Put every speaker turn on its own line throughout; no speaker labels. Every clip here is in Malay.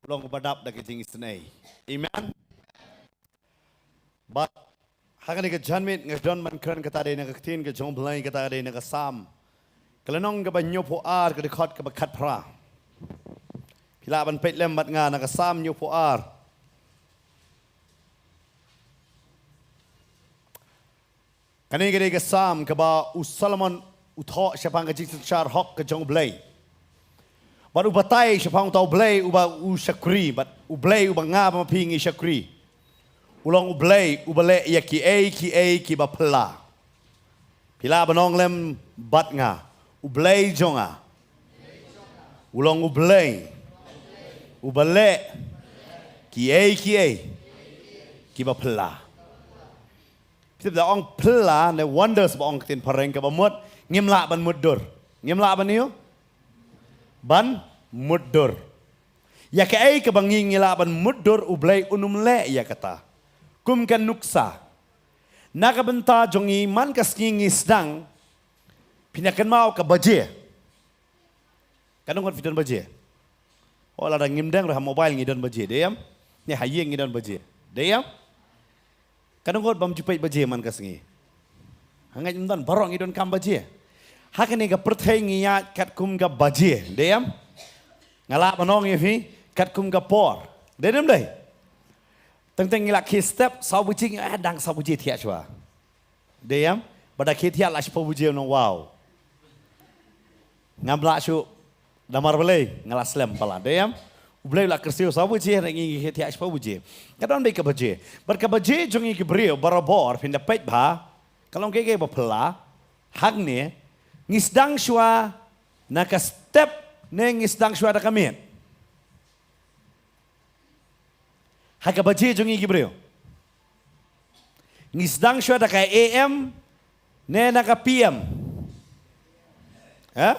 long badap da kijing isnay. Amen. But hakan ni kajanmit ngajon man kern kata day nakatin ka jong blay kata day nakasam. Kalanong ka banyo po ar ka dikot ka bakat pra. Pila ban pet lembat nga nakasam nyo po ar. Kani ka day kasam ka ba usalamon utho siya pang kajik char hok ka jong blay. But ubatay siya pang tau blay uba usyakri but ublay uba nga mapingi syakri. Ulang ublay ubale ya ki ba pela. Pila banong lem bat nga. Ublay jonga. Ulang ublay. Ubale ki ba pela. Kita dah ong pela ne wonders ba ong tin pareng ka ba mut ngimla ban mudur. Ngimla ban niyo? Ban mudur. Ya ka banging ngila ban mudur ublay unumle ya kata. Kum kan nuksa. Nakabenta jongi man kasking isdang pinakan mau ka baje. Kanong ngot fidan baje. Oh la ngimdang ra mobile ngidon baje deyam. Ni hayeng ngidon baje. Deyam. Kanong ngot bam jupai baje man kasngi. Hangai undan barong ngidon kam baje. Hakani ka perthai ngiyat kat kum ka baje. Deyam. Ngala manong yefi kat kum ka por. Deyam dei. Tentang ngilak ki step sabuji dang sabuji tiak chua. Deyam pada ki tiak la shpo buji no wow. Ngambla chu damar belai ngala slam pala. Deyam ublai la kersiu sabuji ngi ki tiak shpo buji. Kadang dei ka baje. Bar ka baje jongi ki brio barabor pinda pet ba. Kalong ke ba pela hak ni ngisdang chua na ka step ne ngisdang chua da kamet. Haka baje jongi gibreo. Ngisdang shwa da kay AM ne naka PM. Ha?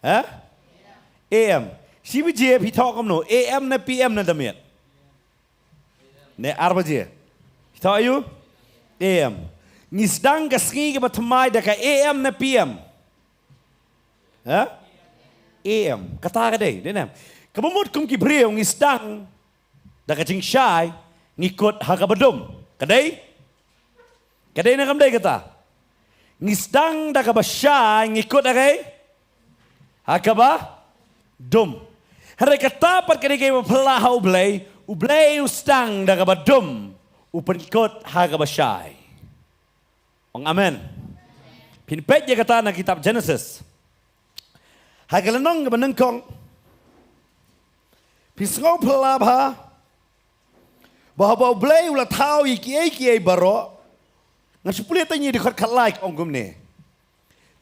Ha? AM. Si baje pithok kamno AM na PM na damit. Ne arbaje. Pithok ayu? AM. Ngisdang kasngi ka batamay da kay AM na PM. Ha? AM. Kata ka day. Denam. Kabumot kum gibreo ngisdang da kacing syai ngikut hakabadum. Kadai? Kadai nak kamdai kata. Ngisdang da kabasyai ngikut akai hakabadum. Hari kata pat kadai kay mapelah ublay ustang da kabadum upenkot hakabasyai. Ong amen. Pinpet dia kata na kitab Genesis. Hakalanong kabanengkong pisngau pelabha bahwa blay ulah tahu iki baro ngasupuli tanya di kat like onggum ne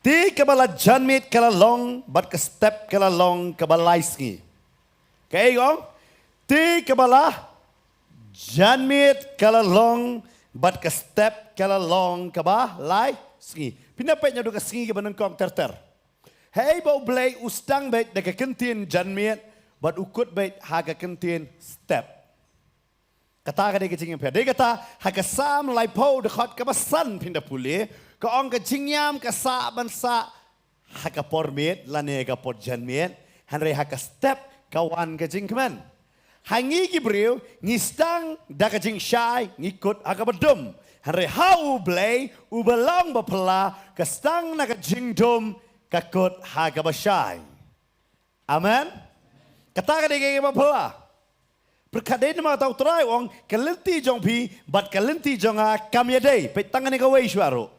ti kabala janmit kala long bat ke step kala long kabala iski kay gong ti kabala janmit kala long bat ke step kala long kabala iski pinapay nya do kasingi kabanang kong terter hey bau blay ustang bet daga kentin janmit bat ukut bet haga kentin step. Kata kadai kecing yang pede kata hakasam laipo dekat kabasan pindah pulih ke ong kecinyam kasa bansa hakapormit lane kapor janmit hanre hakastep kawan kecing keman hangi gibril ngistang da kecing syai ngikut hakabadum hanre hau blay ubalang bapela kastang na kecing dum kakut hakabasyai. Amen. Kata kadai kecing bapela perkadai nama tahu terai wong kelenti jong pi bat kelenti jong kamyadei petang ni kawai suaro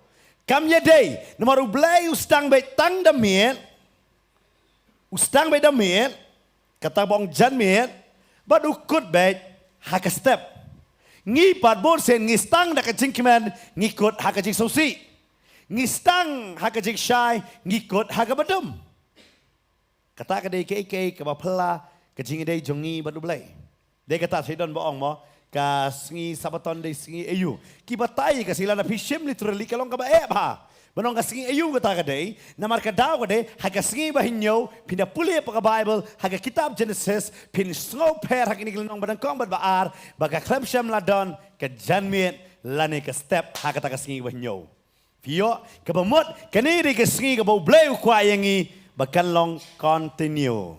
kamyadei nama rublai ustang betang damiet ustang bet damiet kata bong janmiet bat ukut bet haka step ngi pat bor sen ngistang dak kecing keman ngikut haka jing sosi ngistang haka jing syai ngikut haka badum kata kadai ke kabapela kecing dei jongi bat rublai. Dia kata sidon boong mo ka singi sabaton de singi ayu. Kibatay ka sila na fishim literally kalong ka ba ha. Banong ka singi ayu kata ka day na marka daw ka day haga singi bahinyo pinapuli pa ka Bible haga kitab Genesis pin snow per hag iniglong badang kong badbaar baga klemsyam ladon ka janmit lani ka step haga ta ka singi bahinyo. Piyo kabamot kaniri ka singi ka bau blay kwa yangi bakalong continue.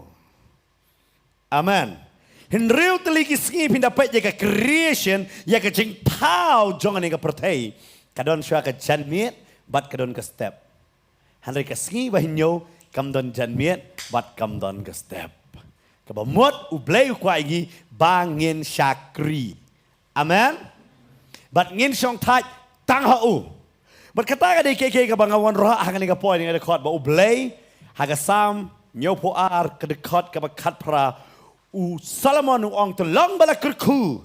Amen. Hin real teliki singi pindah pet jaga creation ya ke jing pau jongan ni ke pertai. Kadon syua ke janmiet bat kadon ke step. Henry ke singi bahinyo kamdon janmiet bat kamdon ke step. Kabamot ublay kwa igi bangin syakri. Amen. Bat ngin syong taj tang hau. Berkata ka di keke ka bangawan roh hangan ni ka poin ni ka dekot ba ublay haga sam nyopo ar ka dekot ka bakat pra u Salomon u ong telong bala kerku.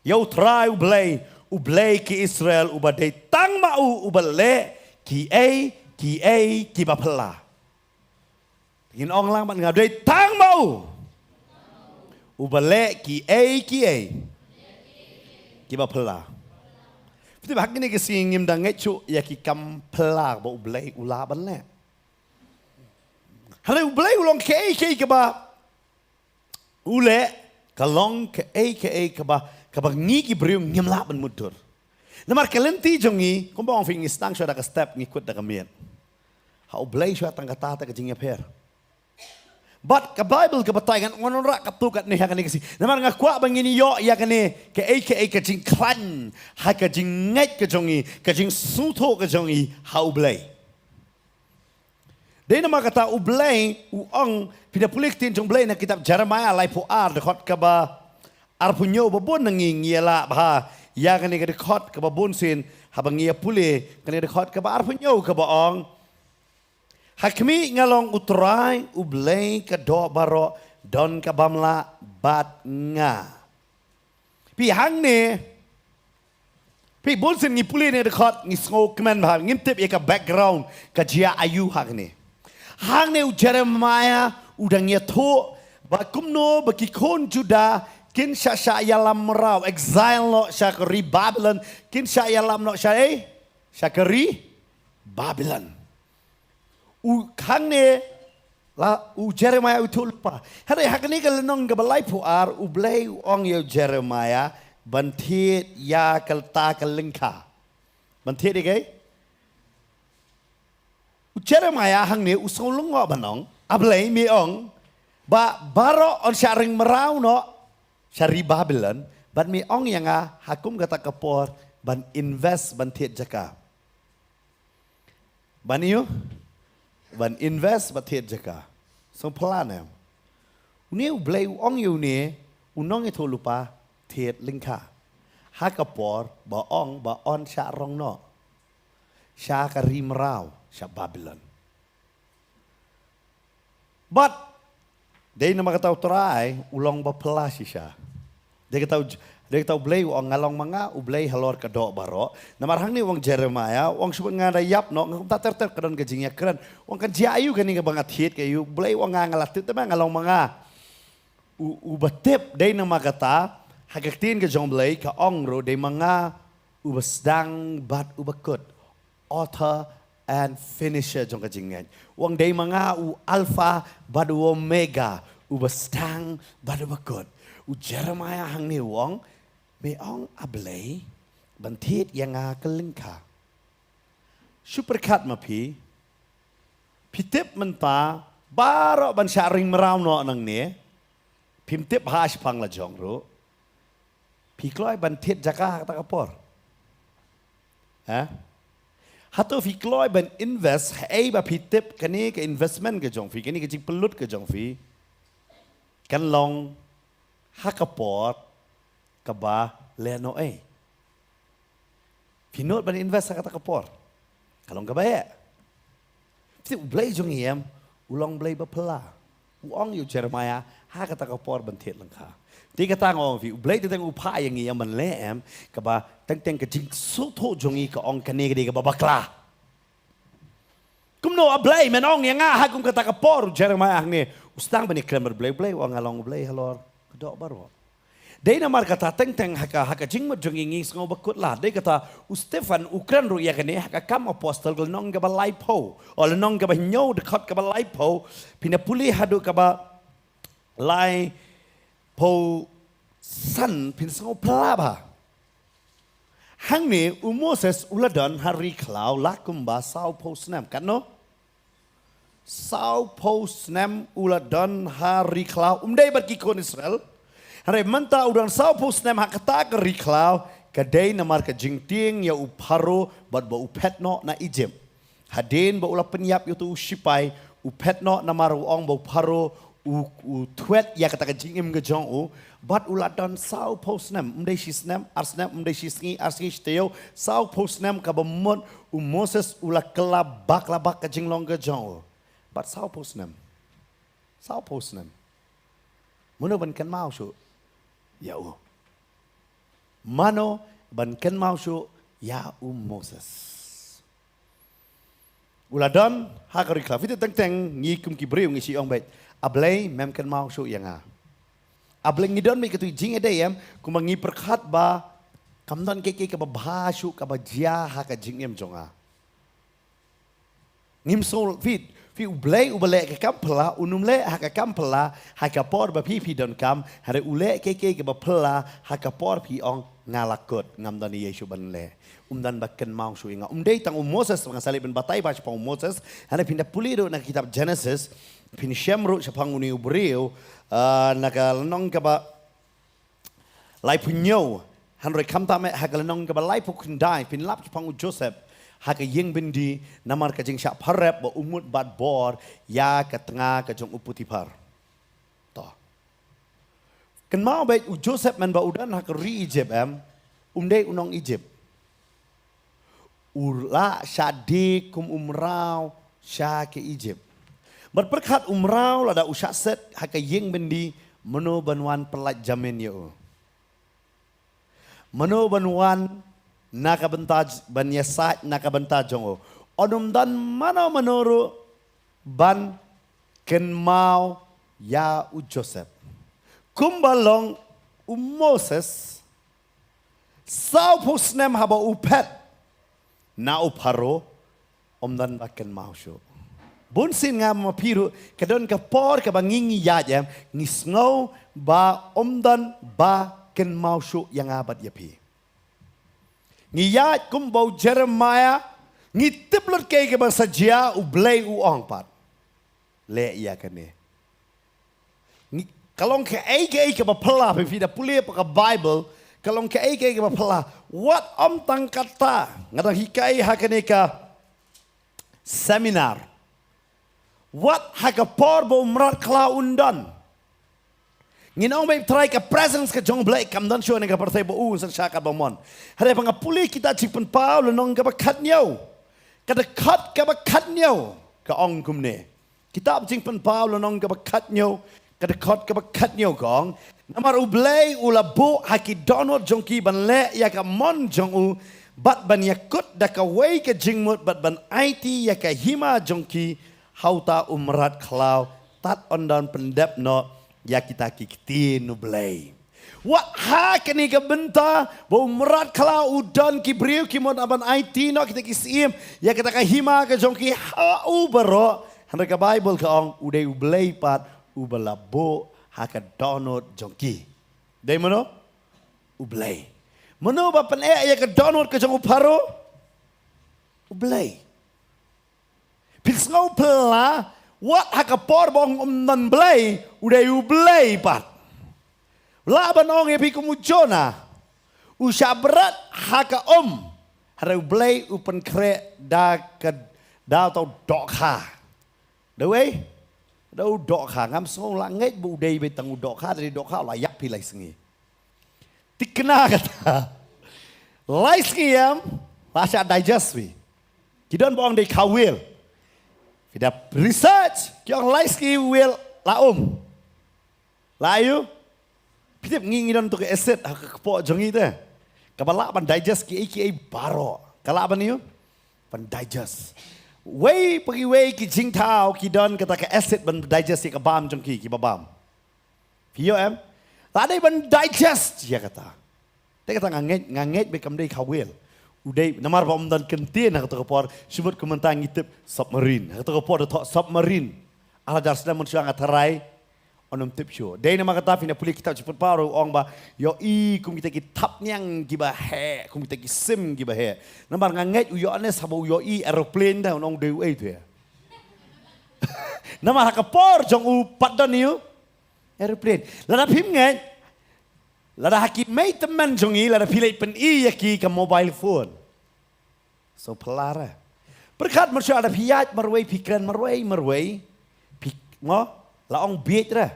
Yau try ublay ki Israel u badai tang mau u bale ki bapela. Ngin ong lang man ngadai tang mau. U bale ki bapela. Tapi hak ni kasi ngim dang ngecu ya ki kam pelak ba ublay ula banle. Hale ublay ulong ke ba ule kalong ke ba ngi ki briung ngim la ban mudur. Namar kelenti jongi kum ba ong fing stang sya da ka step ngikut da ka miet. Ha ublay sya tang kata ta ka jingya per. But ka Bible ka batayan ngonon ra ka tukat ni hakani kasi. Namar nga kwa bangini yo ya kani ke jing klan ha ka jing ngai ka jongi ka jing suto ka jongi ha ublay. Dahil nama kata ublay uang pinapulik tin jong blay na kitab Jeremiah lai po ar dekot ka ba ar punyo babon nanging yela bah ya kani ka dekot ka ba bunsin habang iya puli kani dekot ka ba ar punyo ka ba ong hakmi ngalong utray ublay ka do baro don ka bamla bat nga pihang ni pi bunsin ni puli ni dekot ni sngo kemen bah ngintip ya ka background ka jia ayu hak ni hang ne Jeremiah udang nyeto bakumno bakikon Juda kin sya yalam merau exile no syakari Babylon kin sya yalam no syakari Babylon hang ne la Jeremiah itu lupa hari hakni kalenong gabalai puar ublay ong yo Jeremiah bantit ya kalta kalengka bantit digay Jeremiah hang ni usong lungo banong ablay mi ong ba baro on sharing merau no syari Babylon ban mi ong yang hakum kata kapor ban invest ban tiet jaka ban iyo ban invest ban tiet jaka so plan ni ublay ong yu ni unong itu lupa tiet lingka hakapor ba ong ba on syarong no syakari merau sya Babylon. But day na makataw try ulong bapela siya. Day kataw ublay ang ngalong mga ublay halor ka do baro. Namarhang ni wang Jeremiah wang subang nga rayap no ngum tater kadon gajingya kran. Wang kan jiayu kani nga bangat hit kayu ublay wang nga ngalatit ta ngalong mga ubatip day na makata hagaktin ka jong blay ka ongro day mga ubasdang bat ubakut. Author and finisher jong kajingan. Wang day mga alpha badu omega ubastang badu bakot. Jeremiah hang ni wang may ong ablay bantit yang kalengka. Superkat mapi pitip menta baro ban sharing meraw no nang ni pimtip hash pang la jong ro pikloy bantit jaka ta kapor. Hato fi kloy ban invest hai ba pitip kani ke investment ke jong fi kani ke jing pelut ke jong fi kan long hakaport ka ba leno pinot ban invest ka kapor kalong ka ba fi ublay jong yam ulong blay ba pela uong yu Jeremiah ha ka kapor ban tet lang ka di kata ngong fi ublay ti tang upa yang yam man leem ka ba teng ka jing so to jongi ka ong kani ka ba bakla kumno ablay men ong yang ha kum kata kapor Jeremiah ni ustang bani kremer blay wang along blay halor do baro day na mar kata teng haka jing mo jongi ngi sngo bakut la day kata Stefan ukran ru ya kani haka kam apostol gol nong ga ba laipo o nong ga ba nyo de khat ga ba laipo pinapuli hadu ka ba lai po san pin sngo pla ba hang ni Moses uladon hari klau lakum ba sao po snam kan no sau pos nem ula dan hari klau umdai berkikon Israel. Hari menta udan sau pos nem hakata ke riklau kadai namar ke jingting ya uparo bad ba upetno na Egypt. Hadin ba ula penyap yutu usipai upetno namar uong ba uparo u tuet ya kata ke jingim ke jong u bad ula dan sau pos nem umdai sisnem arsnem umdai sisngi arsngi steo sau pos nem ka bamot Moses ula kelabak ke jinglong ke jong u. But sao pos nem? Sao pos nem? Mano ban kan mau su? Ya u. Mano ban kan mau su? Ya Moses. Uladon hakari klaf itu teng ngi kum kibriu ngi si ong bet. Ablay mem kan mau su yang a. Ablay ngidon mi ketu jing ede yam kumangi perkat ba kamdan keke ka ba bhasu ka ba jia haka jing em jonga. Ngim sol fit Fi ublay ubale ke kampela unumle haka kampela haka por ba pi don kam hare ule ke ba pela haka por pi ong ngalakot ngam dan Yesu banle dan bakken mau su inga dei tang Moses ngasali ben batai ba pang Moses hare pinda pulido na kitab Genesis pin syamru sapang uni ubreu naga lenong ka ba lai punyo hanre kamta me haka lenong ka ba lai pukundai pin lap pang Joseph haka yeng bendi namar ka jing syak parep ba umut bad bor ya ka tengah ka jong uputipar to ken mau baik Joseph man ba udan haka ri Egypt umdei unong Egypt ula syadi kum umrau sya ke Egypt berperkat umrau lada usyak set haka yeng bendi meno banwan pelat jamin yo meno banwan nakabentaj ban yasaj nakabentaj jongo onum dan mana menuru ban ken mau ya Joseph kumbalong Moses sau pusnem haba upet na uparo dan baken mau syo bun sin ngam mapiru kadon ka por ka bangingi yajem ngisngau ba dan baken mau syo yang abad yapi ngiyat kumbau Jeremiah ngitiplot kay ke bangsa jia ublay uong pat le iya kane kalong ke ay ke bapela pevida puli pa ka Bible kalong ke ay ke bapela what tang kata ngadang hikai hakane ka seminar what hakapor bo umrat kla undan Nginong may try ka presence ka jong blake kam dan show nga partay bo sa saka bomon. Hare pangapuli kita chipen Paulo nong ka bakat nyaw. Kada kat ka bakat nyaw ka ong kumne. Kita chipen Paulo nong ka bakat nyaw kada kat ka bakat nyaw gong. Namar ublay ulabu haki donot jong ki ban le ya ka mon jong u bat ban yakut da ka way ka jingmut bat ban IT ya ka hima jong ki hauta umrat klau tat ondan pendep no ya kita kikti nublay. Wat ha kini ka benta bo merat kala udan ki briu ki mon aban IT no kita kisim ya kita ka hima ka jongki ha ubero handa ka Bible ka ong uday ublay pat ubalabo ha ka download jongki. Dai mono ublay. Mono ba pan ya ka download ka jong uparo ublay. Pilsngau pela Wat haka porbong nan blay uday ublay pat. Laban ong epi kumujona. Usabrat haka hara ublay upan kre da ka da tau dokha. Dawai dau dokha ngam song langit bu uday betang dokha dari dokha layak pilai sengi. Tikna kata. Lai sengi yam lasya digest wi. Kidon bong day kawil. Kita research, yang laiski will laum, layu, kita ngingin untuk aset hak kepo jongi tu, kapala pan digest ki baro, kalau apa niu, pan digest, way pergi way ki jing tau ki don kata ke aset pan digest ki kabam jongki ki babam, pio tadi pan digest ya kata, dia kata nganget bekam dia kawil. Uday namar ba dan kentien hak tekopor sebut komentar ngitip submarine hak tekopor tok submarine ala jar sedang mensuang atarai onum tip show day nama kata fina puli kitab cepet paru ong ba yo kum kita kitap nyang giba he kum kita sim giba he namar nganget uyo ane sabo yo aeroplane dah onong dewe itu ya Nama hakapor jong u padan niyo. Aeroplane. Lada pim ngay. Lada haki may teman jong i. Lada pilih pen i yaki ke mobile phone. So pelara. Berkat manusia ada piyat marway pikiran marway. Mo laong beat ra.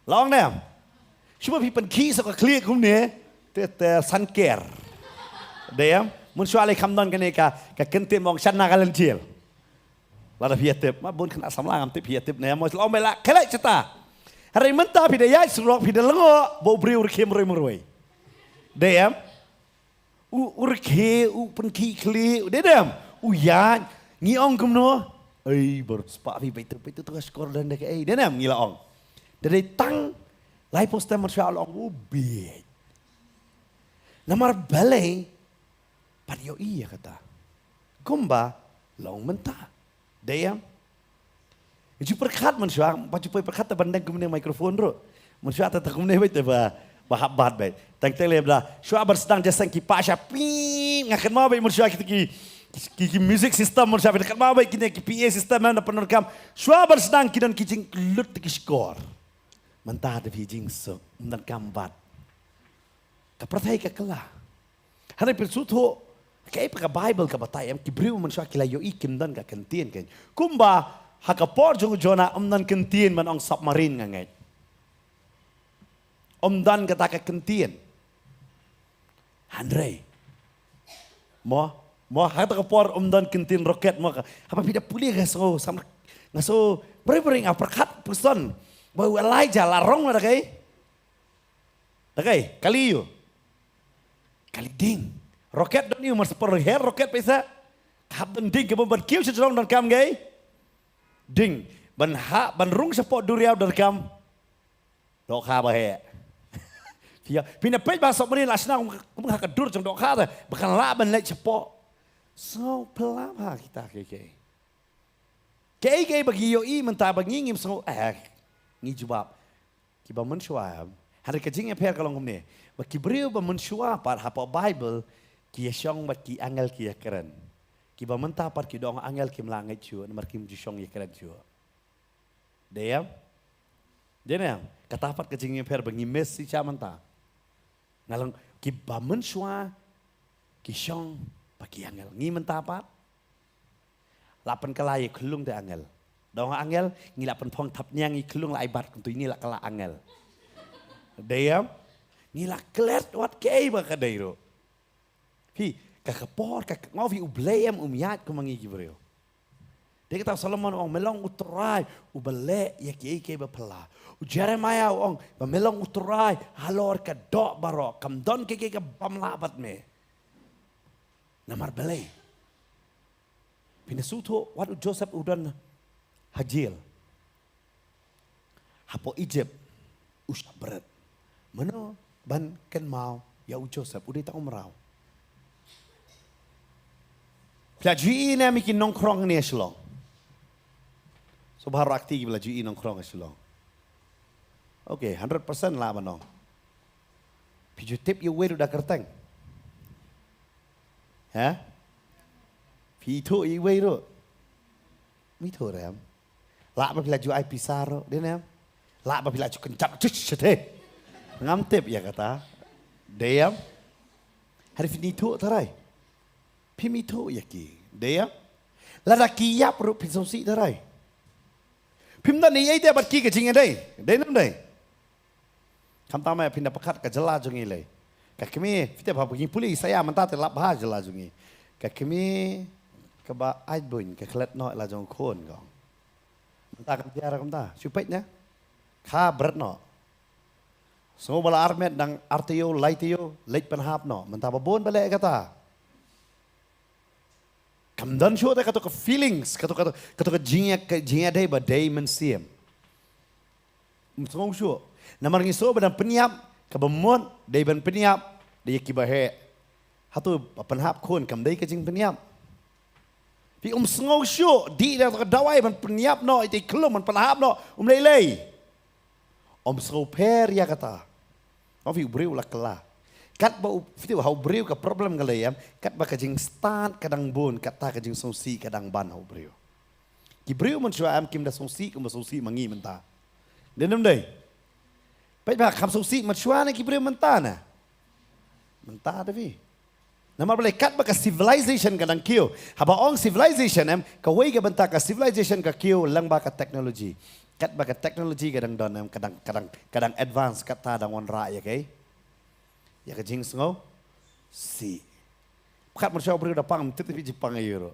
Laong nam. Cuma pi pen ki so ka clear kum ne. Te sanker. Deyam. Manusia alai kamdan kene ka kentim mong chan na kalan chiel. Lada piyatip, ma bun kena samlang am tip piyatip ne mo laong bela kelak ceta. Hari mentah pi daya surok pi delengo bo bri urke meroi. Deyam. Urke u pen ki kli. Deyam. Uyan ngiong kum no. Ai ber spa pi itu tu skor dan dek ai. Deyam ngilaong. Dari tang lai poster manusia laong ubi. Namar balai padio iya kata. Kumba laong mentah. Deyam. Itu perkat manusia, macam perkat terbanding kemudian mikrofon ro. Manusia tak kemudian baik teba bahabat baik. Tang lem dah. Syua bersedang jasang kipas pim ngakan mau baik manusia kita ki music system manusia dekat mau baik kita ki PA system mana penerkam. Syua bersedang kidan kijing lut ki skor. Mentah ada kijing so dan kambat. Kapertai ka kelah. Hari persuto kaya pakai Bible ka batayam kibriu manusia kilayo ikim dan ka kentien kan. Kumba hakapor jong jona dan kentien man ang submarine ngangai. Dan kata ka kentien. Andre. Mo hakapor dan kentien roket mo ka. Apa pida puli ka so sama ngaso beri aperkat person. Bau Elijah larong na kay. Dagay kaliyo. Kaliding. Roket dan ni mas perher roket pesa. Kapten ding ke ban kill sedang dan kam gay. Ding ban rung support duriau dan kam. Dok ha ba he. Pia pina pej ba sok meni lasna kum ha kadur jong dok ha ta. Bakan la ban lek support. So pelam ha kita ke. Ke bagi yo i mentah bagi ngim so ngi jawab. Kiba mensyua. Hari kejing per kalong kum ni. Bagi beriu ba mensyua par hapa Bible. Kia syong bat ki angel kia keren. Kiba mentah par ki dong angel kim langit jua. Nomor kim jusyong ya keren jua. Deyam. Deyam. Kata pat kecingnya per bengi mes si ca mentah. Ngalang kiba mensua. Ki syong bat ki angel. Ngi mentah pat. Lapan kelai kelung te angel. Dong angel ngilapan pong tapnya ngi kelung la ibat kuntu ini la kala angel. Deyam. Ngila klet wat kei ba kadairo. Hi, kakapor, mau vi ubleem umiat kumangi gibreo. Dia kata Solomon ong melong uterai, ubele ya kiai bapela. Jeremiah ong melong uterai, halor ka dok baro, kamdon kiai ka bamlabat me. Namar bele. Pinasuto wadu Joseph udan hajil. Hapo Egypt usah berat. Mano ban ken mau ya Joseph udah tak umrau. Pelajui ini amikin nongkrong ni aslong. So baru aktif pelajui nongkrong aslong. Okay, 100% lah manong. Piju tip you wear udah kerteng. Ha? Pito you wear ro. Mito ram. Lah apa pelajui ai pisaro, dia nam. Lah apa pelajui kencap cete. Ngam tip ya kata. Deyam. Hari finito tarai. Pimito yaki, dia, lalaki ya perlu pinsosi darai. Pimda ni ay dia berki kecingnya day nam day. Kamtama ya pindah pekat ke jelas jungi lay. Kami kita pergi puli saya mentah telap bah jelas jungi. Kami keba aibun ke kelet no la jong kon gong. Mentah kamtiara kamtah, supaya kah berat no. Semua bala armet dang artio laitio leit penhap no. Mentah babon balik kata. Kamdan show kata ke feelings, kata ke jinga day ba day mensiam. Semua show. Namar ngiso badan peniap ke bemon day ban peniap day kibahe. Hatu penhap kon kam day ke jing peniap. Pi semua show di dah ke dawai ban peniap no itu kelum ban penhap no lelei. Semua per ya kata. Fi beriu lah kelah. Kat ba fitu hau beriu ke problem galayam kat ba kajing start kadang bon kata kajing sosi kadang ban hau beriu. Kibriu man shua am kim da songsi kum songsi mangi menta. Denam dai. Pai ba kham songsi man shua na kibriu menta na. Menta da vi. Namar boleh kat ba ka civilization kadang kio. Haba ong civilization em ka wei ka benta ka civilization ka kio lang ba ka teknologi. Kat ba ka teknologi kadang don em kadang advance kata dang wan ra ya kai. Ya ka jing sngo. Si. Kat man shua bri da pang tit pi Jepang ayo.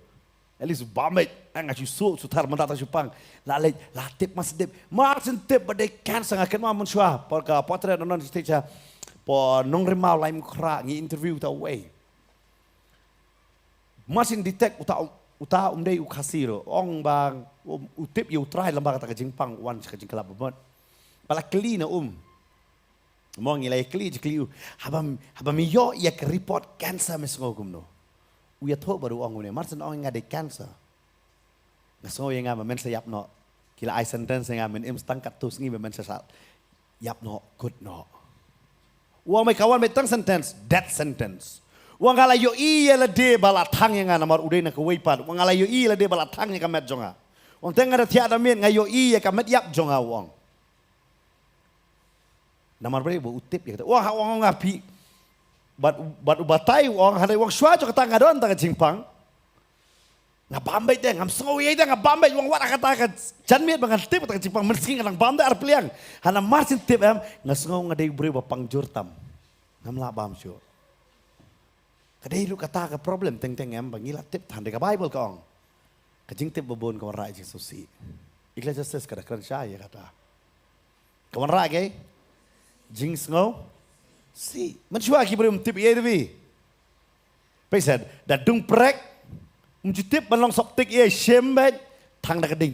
At least bamit ang asu sutar mandata Jepang. La tip mas dip. Martin tip ba de cancer ngaken ma man shua. Por ka potret non stage po nong rimau lain kra ngi interview ta way. Masin detect uta umdei ukasiro ong bang utip yu try lambang kata kajing pang wan kajing kelab bot pala kli na mo ngilai kli jikli habam yo ya ke report cancer mesngogum no uya tho baru ong ne marsen ong ngade cancer naso yang ngam men sayap no kila I sentence yang men im stang kat tus ngi men sesat yap no good no wa mai kawan mai tang sentence death sentence. Wang ala yo iya la de balatang yang namar udai nak weipat. Wang ala yo iya la de balatang yang kamet jonga. Wang tengah ada tiada min ngayo iya kamet yap jonga wang. Namar beri bu utip ya kata. Wah wang ngapi. Bat ubatai wang hari wang shua jo kata ngadon tak jingpang. Ngabambai deh ngam sengowi deh ngabambai wang wat kata janmiat bangan tip tak jingpang meski ngadang bambai arpeliang. Hana marsin tip em ngasengau ngadai beri bapang jurtam. Ngam la bam syo. Kadai lu kata ke problem teng-teng em bangila tip than deka Bible ka ong. Kajing tip babon kawan ra jing susi. Ikla justice kada kran ya kata. Kawan ra ke jing sngo si. Menjua ki belum tip ye devi. Pesad da dung prek tip balong sok tik ye shembet thang da kading.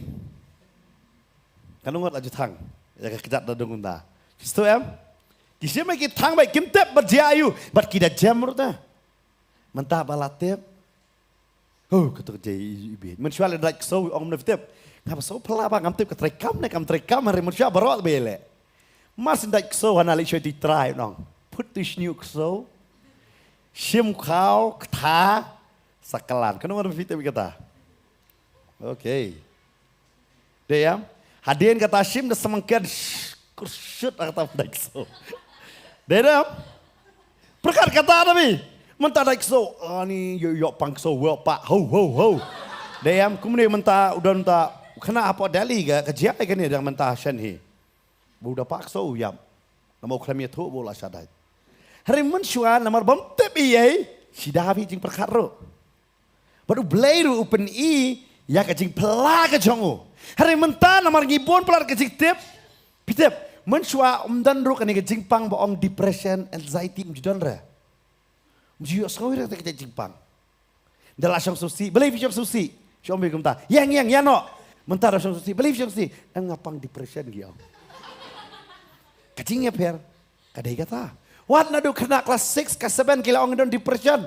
Kanungot laju thang. Ya kejat da dung unda. Kisto em. Kiseme ki thang bai kim tip berjayu bat kita jamur ta. Mentah balatip, ketuk jai ibi. Mencual ada so om nafitip, ngapa so pelaba ngam tip kam trekam hari mencual barot bele. Mas dak so analik shoy di try nong. Put this new so, shim kau kata sakalan. Kenapa ada fitip kata? Okay. Dia hadian kata shim dah semangkian kursyut kata dak so. Dia perkara kata ada bi. Mentah daik so, ni yo pang so well pak ho. Deyam kemudian mentah udah mentah kena apa Delhi ke kerja kan ni dengan mentah shenhi. Budak pak so yam. Nama kami tu bola sadai. Hari mencuan namar bom tep iye sidavi jing perkara. Baru belayu open ya kajing pelah kejongu. Hari mentah namar ngibon pelar kajing tip. Pitip mencua dan ru kan kajing pang boong depression anxiety mjudan re. Jiwa sekali kita jingpang. Dalam syam susi, beli syam susi. Syam begum ta. Yang ya no. Mentara syam susi, beli syam susi. Dan ngapang depression dia. Kacingnya per. Kadai kata. Wat nadu kena kelas 6 ke 7 kila orang don depression.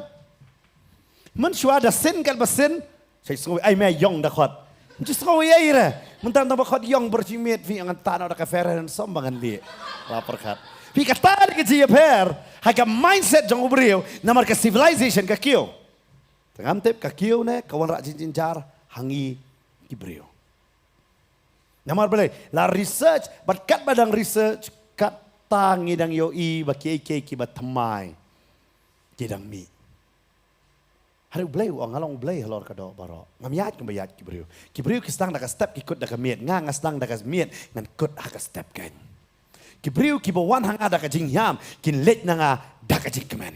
Mensyua ada sin kan basin. Saya sekali ai me yong dah khot. Just sekali ai re. Mentara tambah khot yong berjimit fi angan tanah dah kaferen sombangan dia. Lapar kat. Fi kata di kecil per. Haga mindset jang ubriu namar ke civilization ka kio. Tengam tip ka kio ne kawan rak jinjar hangi kibriu. Namar boleh la research kat badang research kat tangi dang yo i ba ki ba thamai. Kidang mi. Hari boleh wang halong boleh halor ka do baro. Ngamiat ke bayat kibriu. Kibriu kistang dak step ikut dak miet ngang ngaslang dak miet ngan kut hak step kan. Kibriu kibawan hang ada kajing yam kin let nanga da kajing kemen.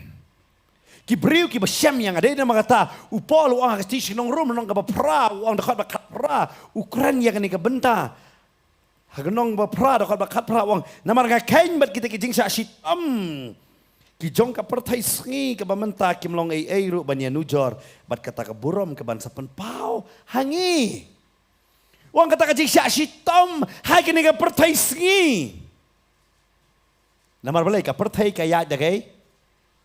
Kibriu kibashem yang ada nama kata upol uang kasih nong rum nong kaba pra uang dekat bakat pra Ukraina yang ni kabenta. Hagenong ba pra dekat bakat pra uang nama raga kain bat kita kajing syashit kijong ka pertai sengi ka bamenta kimlong ai ru banya nujor bat kata ka burom ka ban sapen pau hangi. Uang kata kajing syashit hai kini ka pertai sengi. Namar balai ka pertai kaya dagai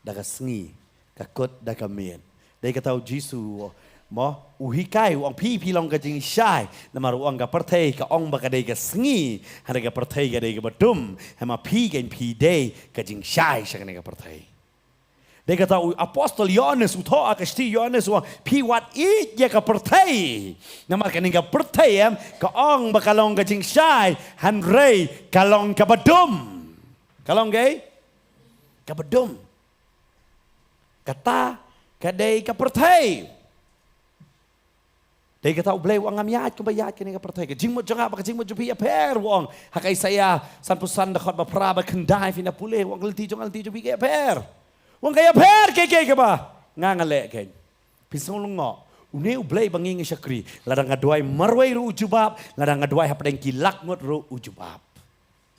daga sengi kakut daga mien. Dai kata Jisu mo uhikai uang pi long ka jing syai namar uang ka pertai ka ong baka dai ka sengi hada ka pertai ka dai ka badum hama pi gen pi dai ka jing syai syakane ka pertai. Dia kata apostol Yohanes utho akasti Yohanes wa piwat i ya ka pertai. Nama kan ka pertai ka ong bakalong ka jing syai han rei kalong ka badum. Kalong gay ka badum. Kata kadai ka pertai. Dia kata blay wang amyat ko bayat kini ka pertai ka jing mo janga ba jing mo jupi aper wang hakai saya sanpusan dakot ba praba kendai fina pulih wang lti jupi ka aper. Wang kaya per ke ba ngangale ken pisong lungo une ublay banging syakri ladang ngaduai marwai ru ujubab ladang ngaduai hapdeng kilak ngot ru ujubab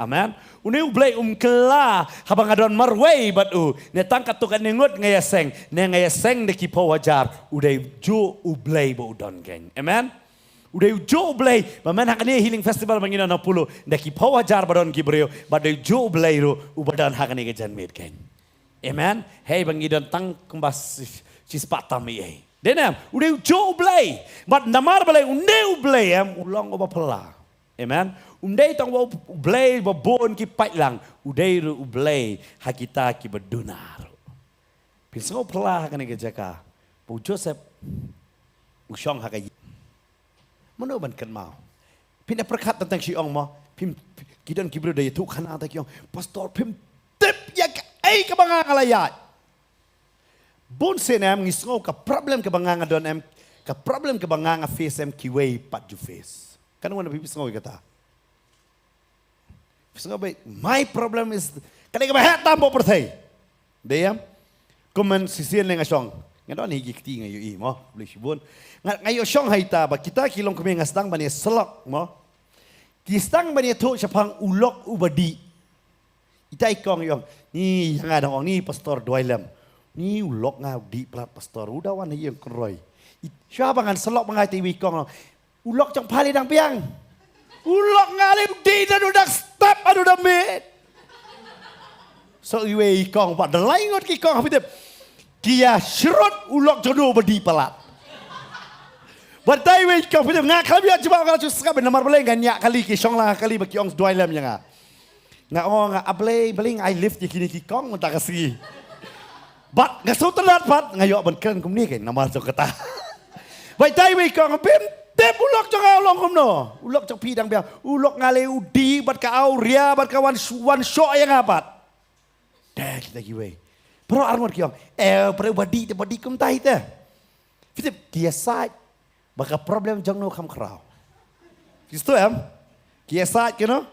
amen une ublay kela habang ngadon marwai batu ne tangkat tukan nengot ngayaseng ne ngayaseng de kipo wajar udai ju ublay bo udon ken amen udai ju ublay bamen hakani healing festival bangina na pulo de kipo wajar badon gibreo badai ju ublay ru ubadan hakani ke janmit ken amen. Hey bangi don tang kembas cispat tami eh. Denam, udah jo blay. But namar blay udah blay ulang oba pela. Amen. Undai tang wa blay ba bon ki pai lang. Udai ru blay hakita ki bedunar. Pisau pela kan ke jaka. Bu Joseph usong hakai. Mana ban kan mau. Pindah perkat tentang si ong mo. Pim kidan kibru daya tu kana ta ki ong. Pastor pim tip ya ay kabanga kalayat. Bon senem ngisngo ka problem kabanga don em ka problem kabanga face em kiway pat ju face. Kanu wana pipis ngo kata. Pisngo bay my problem is kani ka bahet tambo perthai. Deyam kuman sisien lenga song. Ngadon higi kti ngayo i mo beli sibun. Ngayo song haita ba kita kilong kami ngasdang bani selok mo. Kistang bani tu sapang ulok ubadi. Ita ikong yung ni yang ada orang ni pastor Doylem ni ulok ngau di plat pastor udah wan yang keroy siapa ngan selok mengai TV kong ulok cang pali dang piang ulok ngali di dan udah step adu dah mit so iwe ikong pada lain ngot kikong habis kia serut ulok jodoh bedi pelat Batai wei kau pilih ngakal biar coba kalau cusca benar boleh ganyak kali kisong lah kali bagi orang Doylem yang nga o nga ablay baling I lift di kini kikong unta kasi. But nga so telat pat ngayo ban kan kumni kay namar so kata. Bai tai wi kong pim tep ulok jang along kumno. Ulok jang pidang biang ulok ngale udi bat ka auria bat ka one shot yang apat. Dah kita giwe. Pero armor kiong pero badi kum tai te. Fitip kiasat baka problem jang no kam krau. Kisto kiasat kino.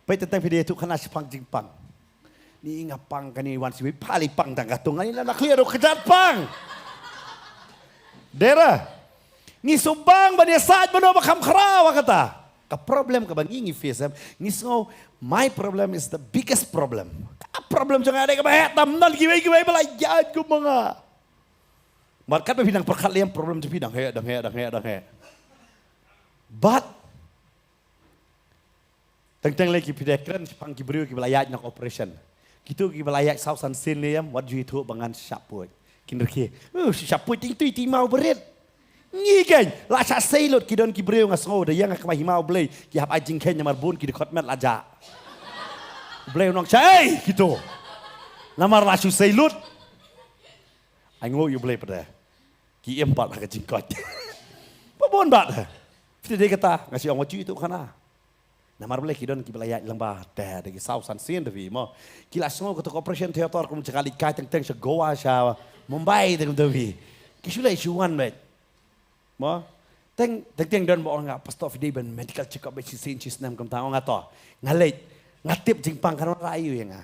Baik tentang video itu kena sepang jingpang. Ni ngapang kani wan siwi pali pang tang katung ani nak clear kejat pang. Dera. Ni subang bani saat bano bakam khrawa kata. Ka problem ka bangingi face ni so my problem is the biggest problem. Ka problem jang ada ka bahet tamnal giwai belajar ku mga. Markat pa bidang perkat liam problem tu bidang he dang he. But tentang lagi pidekran pang kibriu ki belayat nak operation. Kitu ki belayat sausan sin liam wat ju itu bangan syaput. Kinderki. Syaput ting mau berit. Ngi kan la sa sailot ki don kibriu ngasngo da yang ka himau blay ki hap ajing ken nyamar bun ki dekot met laja. Blay nong cai gitu. Namar la su sailot. Aingo you blay pada. Ki empat ka jingkot. Babon bat. Dia kata ngasih orang waju itu kana. Namar boleh kidon ki belayat lembah dah de sausan sin de mo kila sngo ko operation theater kum cakali kai teng se goa sha Mumbai de vi ki sulai chuan met mo teng don bo nga pastor fidi ben medical check up be sin chis nam kam ta nga to ngalet ngatip jingpang kan rayu yang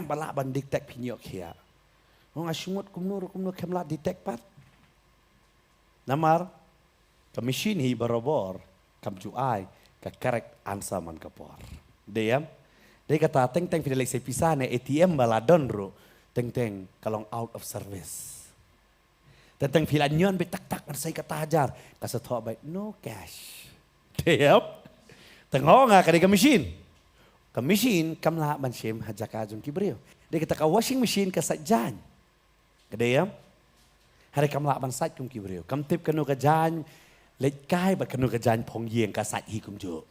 bala ban detect pinyok khia nga shumut kum nur kemla detect pat namar ka machine hi barobor kam ju ai ka correct answer man kapor. Dia kata teng fidel saya pisah ne ATM baladon ro teng kalong out of service. Teng filan nyon be tak saya kata hajar kasa tho baik no cash. Dia teng nga ka machine. Ka machine kamla ban shem hajaka jung kibreu. Dia kata ka washing machine ka sajan. Dia hari kamla ban sat jung kibreu. Kam tip kanu ka jan lệch cái và kanu kajan phong yeng ka sat hi kum jo.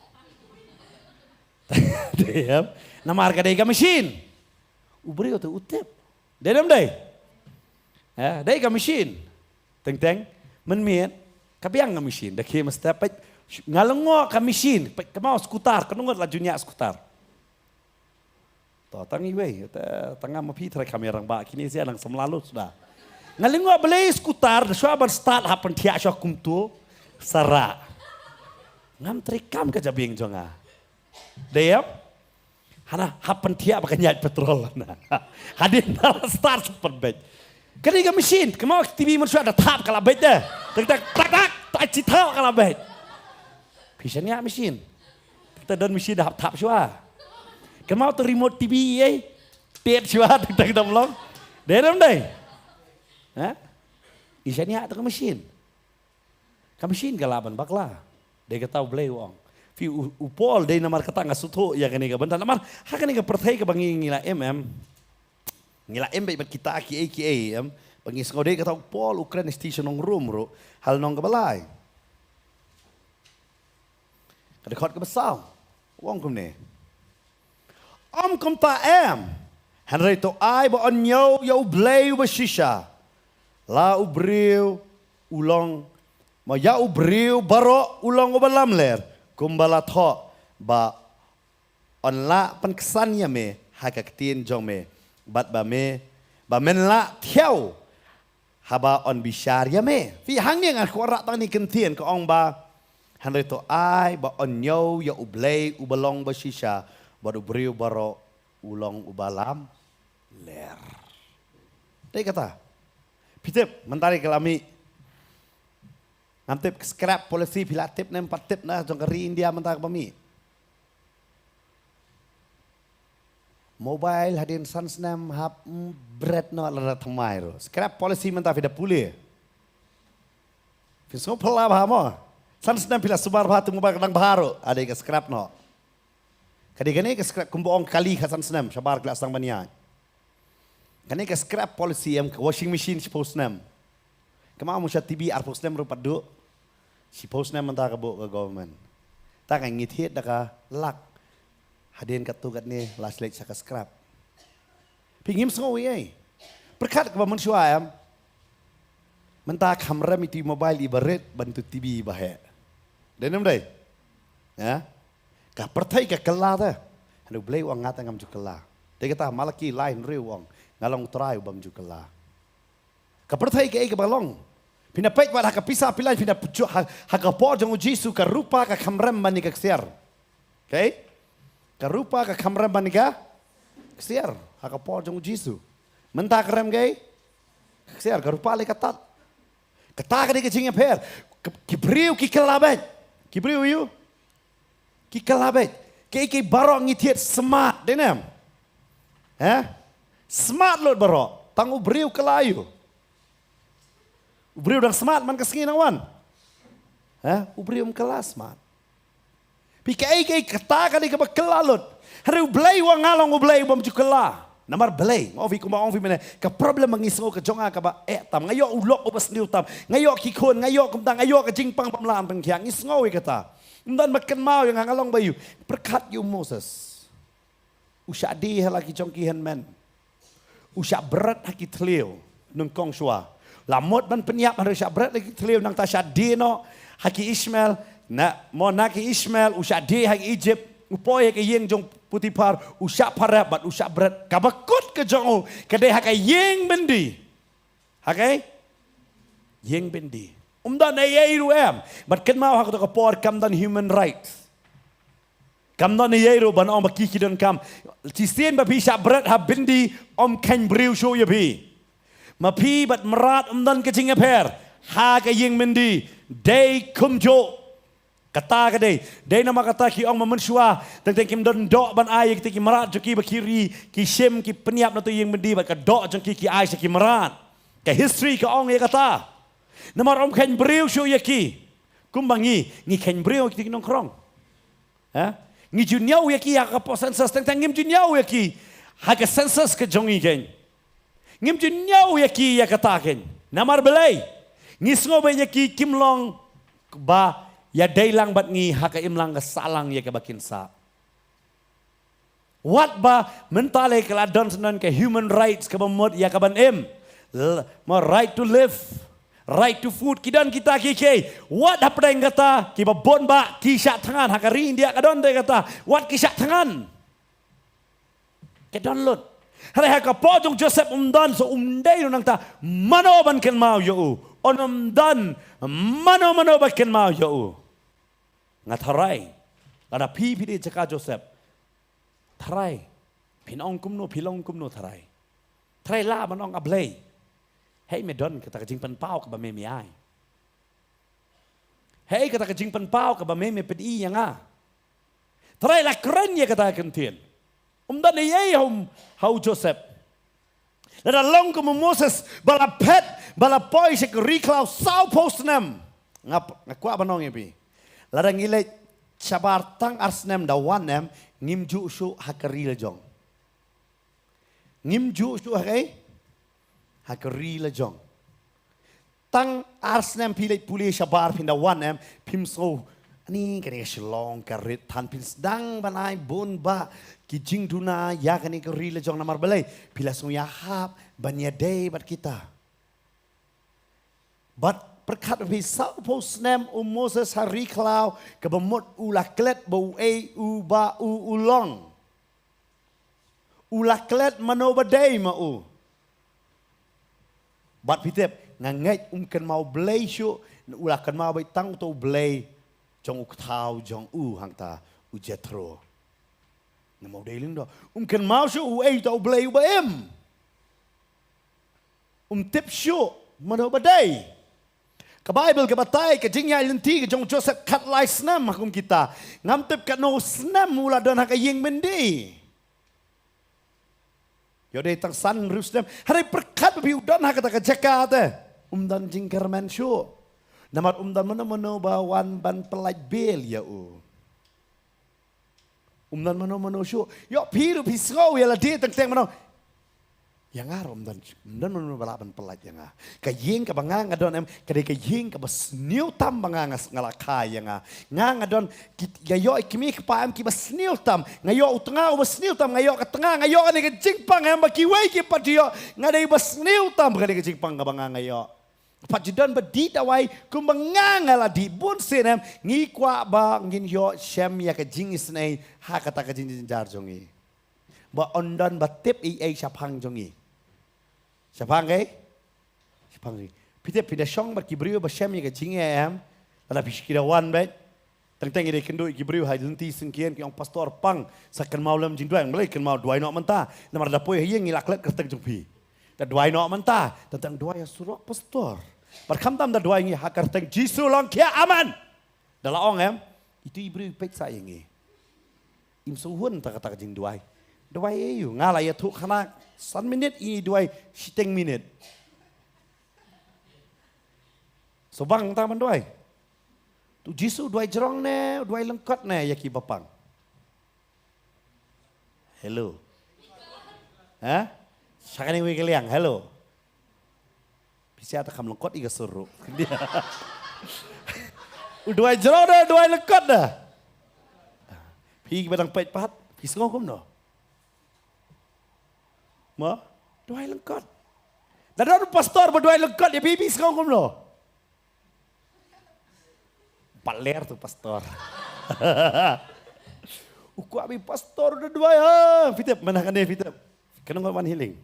Dem namar ka dei ka machine. Ubri to utep. Dedam dei. Đây ka machine. Teng men kabiang ka machine. Dah kira mesti apa ngalengok ka machine. Kemau skutar, kenungot lajunya skutar. Toh tangi wei, tengah mapi terai kamera bak kini saya nang semlalu sudah. Ngalengok beli skutar, suah ban start hapen tiak suah kumtu sara. Ngam terikam ke jabing jonga. Deyam, hana hapen tiak pakai nyat petrol na. Hadin start super bed. Kena mesin, kemau TV manusia ada tap kalau bed dah. Tak cita kalau bed. Pisahnya mesin. Kita dan mesin dah tap suah. Kemau tu remote TV tiap suah kita belum. Deyam deh. Isanya tu mesin. Mesin galaban bakla. Dia kata boleh uang. Fi upol dia namar kata nggak suto ya kan ini bentar namar. Hakan ini percaya ke bangi ngila ngila baik kita KA bangi sengau dia kata upol Ukraine station nong room ro hal nong kebalai. Kada kot ke besar. Uang kum ni. Kum ta Henry to ai ba on yo blay ba shisha. La ubriu ulong ma ya ubriu baro ulong ubalam ler kumbala tho ba on la pan kesan ya me hakaktin jong me bat ba men la thiau haba on bishar ya me fi hang ni ngan ko rak tang ni kentien ko ong ba Henry to ai ba on ya ublay ubalong ba shisha ba ubriu baro ulong ubalam ler. Dia kata Pitip, mentari kelami. Namtip scrap policy pila tip nem patip na jong kari India mentar kami. Mobile hadin sans nem hap bread no lada thamai ro. Scrap policy mentar vida puli. Fiso pala bahamo. Sans nem pila subar bhatu mobile kadang baharo ada ke scrap no. Kadi ke scrap kumboong kali ka sans nem sabar kelas tang banian. Kani ke scrap policy yang washing machine si post nem. Kemau musya TV ar post nem rupat du. Si post nem mentah ke bu ke government. Tak kan ngithit dah ka lak. Hadin kat tu kat ni last late saka scrap. Pingim sengau ye. Perkat ke manusia am. Mentah kamera miti mobile ibarat bantu TV bahe. Denam dai. Ya. Ka pertai ke kelah dah. Hendak beli uang ngata ngam ju kelah. Dia kata malaki lain riu uang. Ngalong try ubam juga lah. Kapertai ke balong. Pina pek wala kapisa pilai pina pucuk hakapo jong Jisu ka rupa ka kamrem mani ka ksiar. Okay? Ka rupa ka kamrem mani ka ksiar. Hakapo jong Jisu. Mentah krem gay. Ksiar ka rupa le katat. Katak ni kecingnya per. Kibriu ki kelabet. Kibriu you. Ki kelabet. Ke barong ngitiet smart denem. Smart lot baro, tang ubriu kelayu. Ubriu dan smart man kesingin awan. Ubriu kelas smart. Pikai kata kali ke kelalot. Hari ublay wang ngalong ublay bam jukela. Namar belay, ngovi kuma ngovi mana. Ke problem mengisau ke jonga ke ba tam ngayo ulok ubas niu tam. Ngayo kikon, ngayo kumtang, ngayo ke jingpang pamlaan pengkiang isngau kata. Dan makan mau yang ngalong bayu. Berkat you Moses. Usadi lagi jongkihan men. Usyak berat haki teliu nung kong shua. Lamot ban penyiap hari usyak berat lagi teliu nang tasya dino haki Ismail na mo naki Ismail usyak di haki Egypt upoy haki yeng jong Putipar usyak parab bat usyak berat kabakut ke jong kedai haki yeng bendi. Haki yeng bendi. Dan ayairu bat ken mau hak to kapor kam dan human rights. Kam dan ayairu ban om baki dan kam Cistien bapi syak berat ha bindi om ken briu show ya bi. Mapi bat merat dan kecing per. Ha ka yeng mendi. Day kumjo. Kata ka day. Day nama kata ki ong mamensua. Tentang kim don dok ban ay ki merat joki bakiri. Ki shem ki peniap na to yeng mendi. Bat ka dok joki ki ay ki merat. Ka history ka ong ya kata. Namar om ken briu show ya ki. Kumbangi. Ngi ken briu ki nongkrong. Ngi junyau ya ki haka po sensus tentang ngim junyau ya ki haka sensus ke jongi ken ngim junyau ya ki ya kataken namar belai ngi sngobe ya ki kimlong ba ya dailang bat ngi haka imlang ke salang ya ke bakin sa what ba mentale keladon senan ke human rights ke bemut ya ke ban Ma right to live, right to food. Kidan kita kike. What apa yang kata? Kiba bon ba kisah tangan hakari dia kadon dia kata. What kisah tangan? Kedon lut. Hari haka pojong Joseph umdan so umday nang ta mano ban ken mau yo. Onumdan mano ban ken mau yo. Ngatarai. Ada pi dia cakap Joseph. Tarai. Pinong kumno tarai. Tarai la manong ablay. Hey medon kata kajing penpau ke bame mi ai. Hey kata kajing penpau ke bame mi pedi yang a. Tarai la keren ya kata kentien. Dan ye hau Joseph. Lada long ke Moses bala pet bala poi se riklau sau postnem. Ngaku apa nong epi. Lada ngile cabar tang arsnem da wanem ngimju su hakari lejong. Ngimju su hakari lejong. Tang arsnem pilih pulih cabar pinda wanem pimso. Ani kene selong karit tan pin sedang banai bon ba kijing duna ya kene keri lejong namar belai pila sung ya hap banya day bat kita. Bat perkat bi sau posnem Moses hari klau ke bemut ulah klet bau ba ulong. Ulah klet mano badai mau. Bat pitep ngangai ken mau belai syu ulah kan mau bai tang to belai jong uktau jong hang ta Jethro. Namau deling do. Ken mau syu tau belai baem. Tip syu mano badai. Ke Bible ke batai ke jingya lenti ke jong Joseph kat lai snam hakum kita. Ngam tip kat no snam mula dan hak yeng mendi. Yo dei tang san rusdem. Hari perkat bi udan hak kata jakate. Dan jingker men syu. Namat dan mana bawan ban pelaj bel ya dan mana syu. Yo piru pisau ya lah dia teng mana. Yang arom dan mana balaban pelaj yang ah. Kayeng ka bangang adon em kadai kayeng ka basniu tam bangangas ngalakai yang ah. Ngang adon gayo ikimi pa em ki basniu tam ngayo utengah basniu tam ngayo ka tengah ngayo ani ka jingpang em bakiwai ki padio ngadai basniu tam kadai ka jingpang ka bangang ngayo. Pajudan bedi dawai kumbangangala di bun senem ngikwa ba ngin yo shem ya ka jingis nei ha kata ka jing jar jongi ba ondan ba tip syapang jongi syapang syapang pide shong ba kibriu ba shem ya ka jing em ada piskirawan ba teng ide kendo kibriu ha lenti sengkian ki ong pastor pang sakan maulam jing duang belai kan mau duai no menta namar da poi hieng ngilaklet kertek jengpi ta duai no menta tentang duai surok pastor. Perkam tam da dua ini hakar teng Jisu long kia aman. Dalam ong em itu ibru pek saya ini. Im suhun tak kata jing duai. Duai you ngalai ya tu kana 1 minit ini duai 10 minit. So bang taman duai. Tu Jisu duai jerong ne, duai lengkot ne ya ki bapang. Hello. Hah? Sakani wi kaliang, hello. Siapa kam lengkot iga suruh. Dua jerong dah, dua lengkot dah. Pi badang pait pat, pi sengogum no. Ma, dua lengkot. Dan ada pastor berdua lengkot ya pi sengogum no. Paler tu pastor. Uku abi pastor udah dua ya. Fitep mana kan dia fitep. Kena ngomong healing.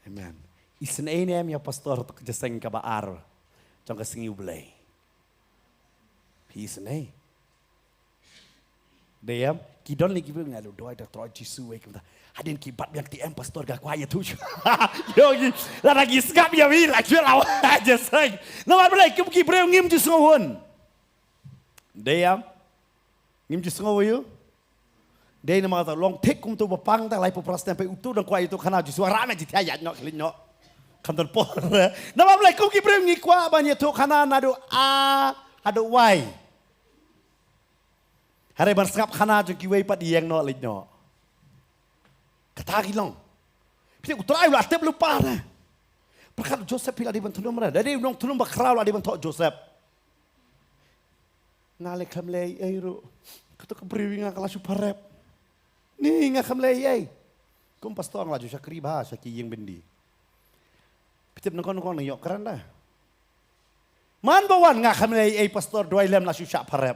Amen. Isen ya pastor tu keseng kabar, jang kesengi ubelai. Isen Dia kidon lagi bilang ngalu doa dah terus Jisu kita. Hadin kibat yang TM pastor gak kuat tu. Yo lagi segap ya wi lagi lawan aja seng. Nama belai kim kibreu ngim Jisu ngawon. Dia ngim Jisu ngawoyu. Dia nama ta long tek kum tu bapang ta lai popras tempe utu dan kuat itu kana Jisu rame jiti ayat nyok kelin nyok. Kantor por. Nama belai kum kibreu ngikwa banyak tu kana nado ado wai. Hari bersengap khana jeng kiwai pat yang no lid no. Kata kilong. Piti utrai ulah tep lupa na. Perkat Joseph pila di bantulum mana. Dari unong tulum bakrau lah di bantok Joseph. Ngalek kamlei ru. Kata kebriwi ngakala suparep. Ni ngak kamlei ai. Kum pastor ngaju syakri bah syaki yang bendi. Pitip nongkong nang yok keren dah. Man bawan ngak kami pastor dua lem lasu syak parep.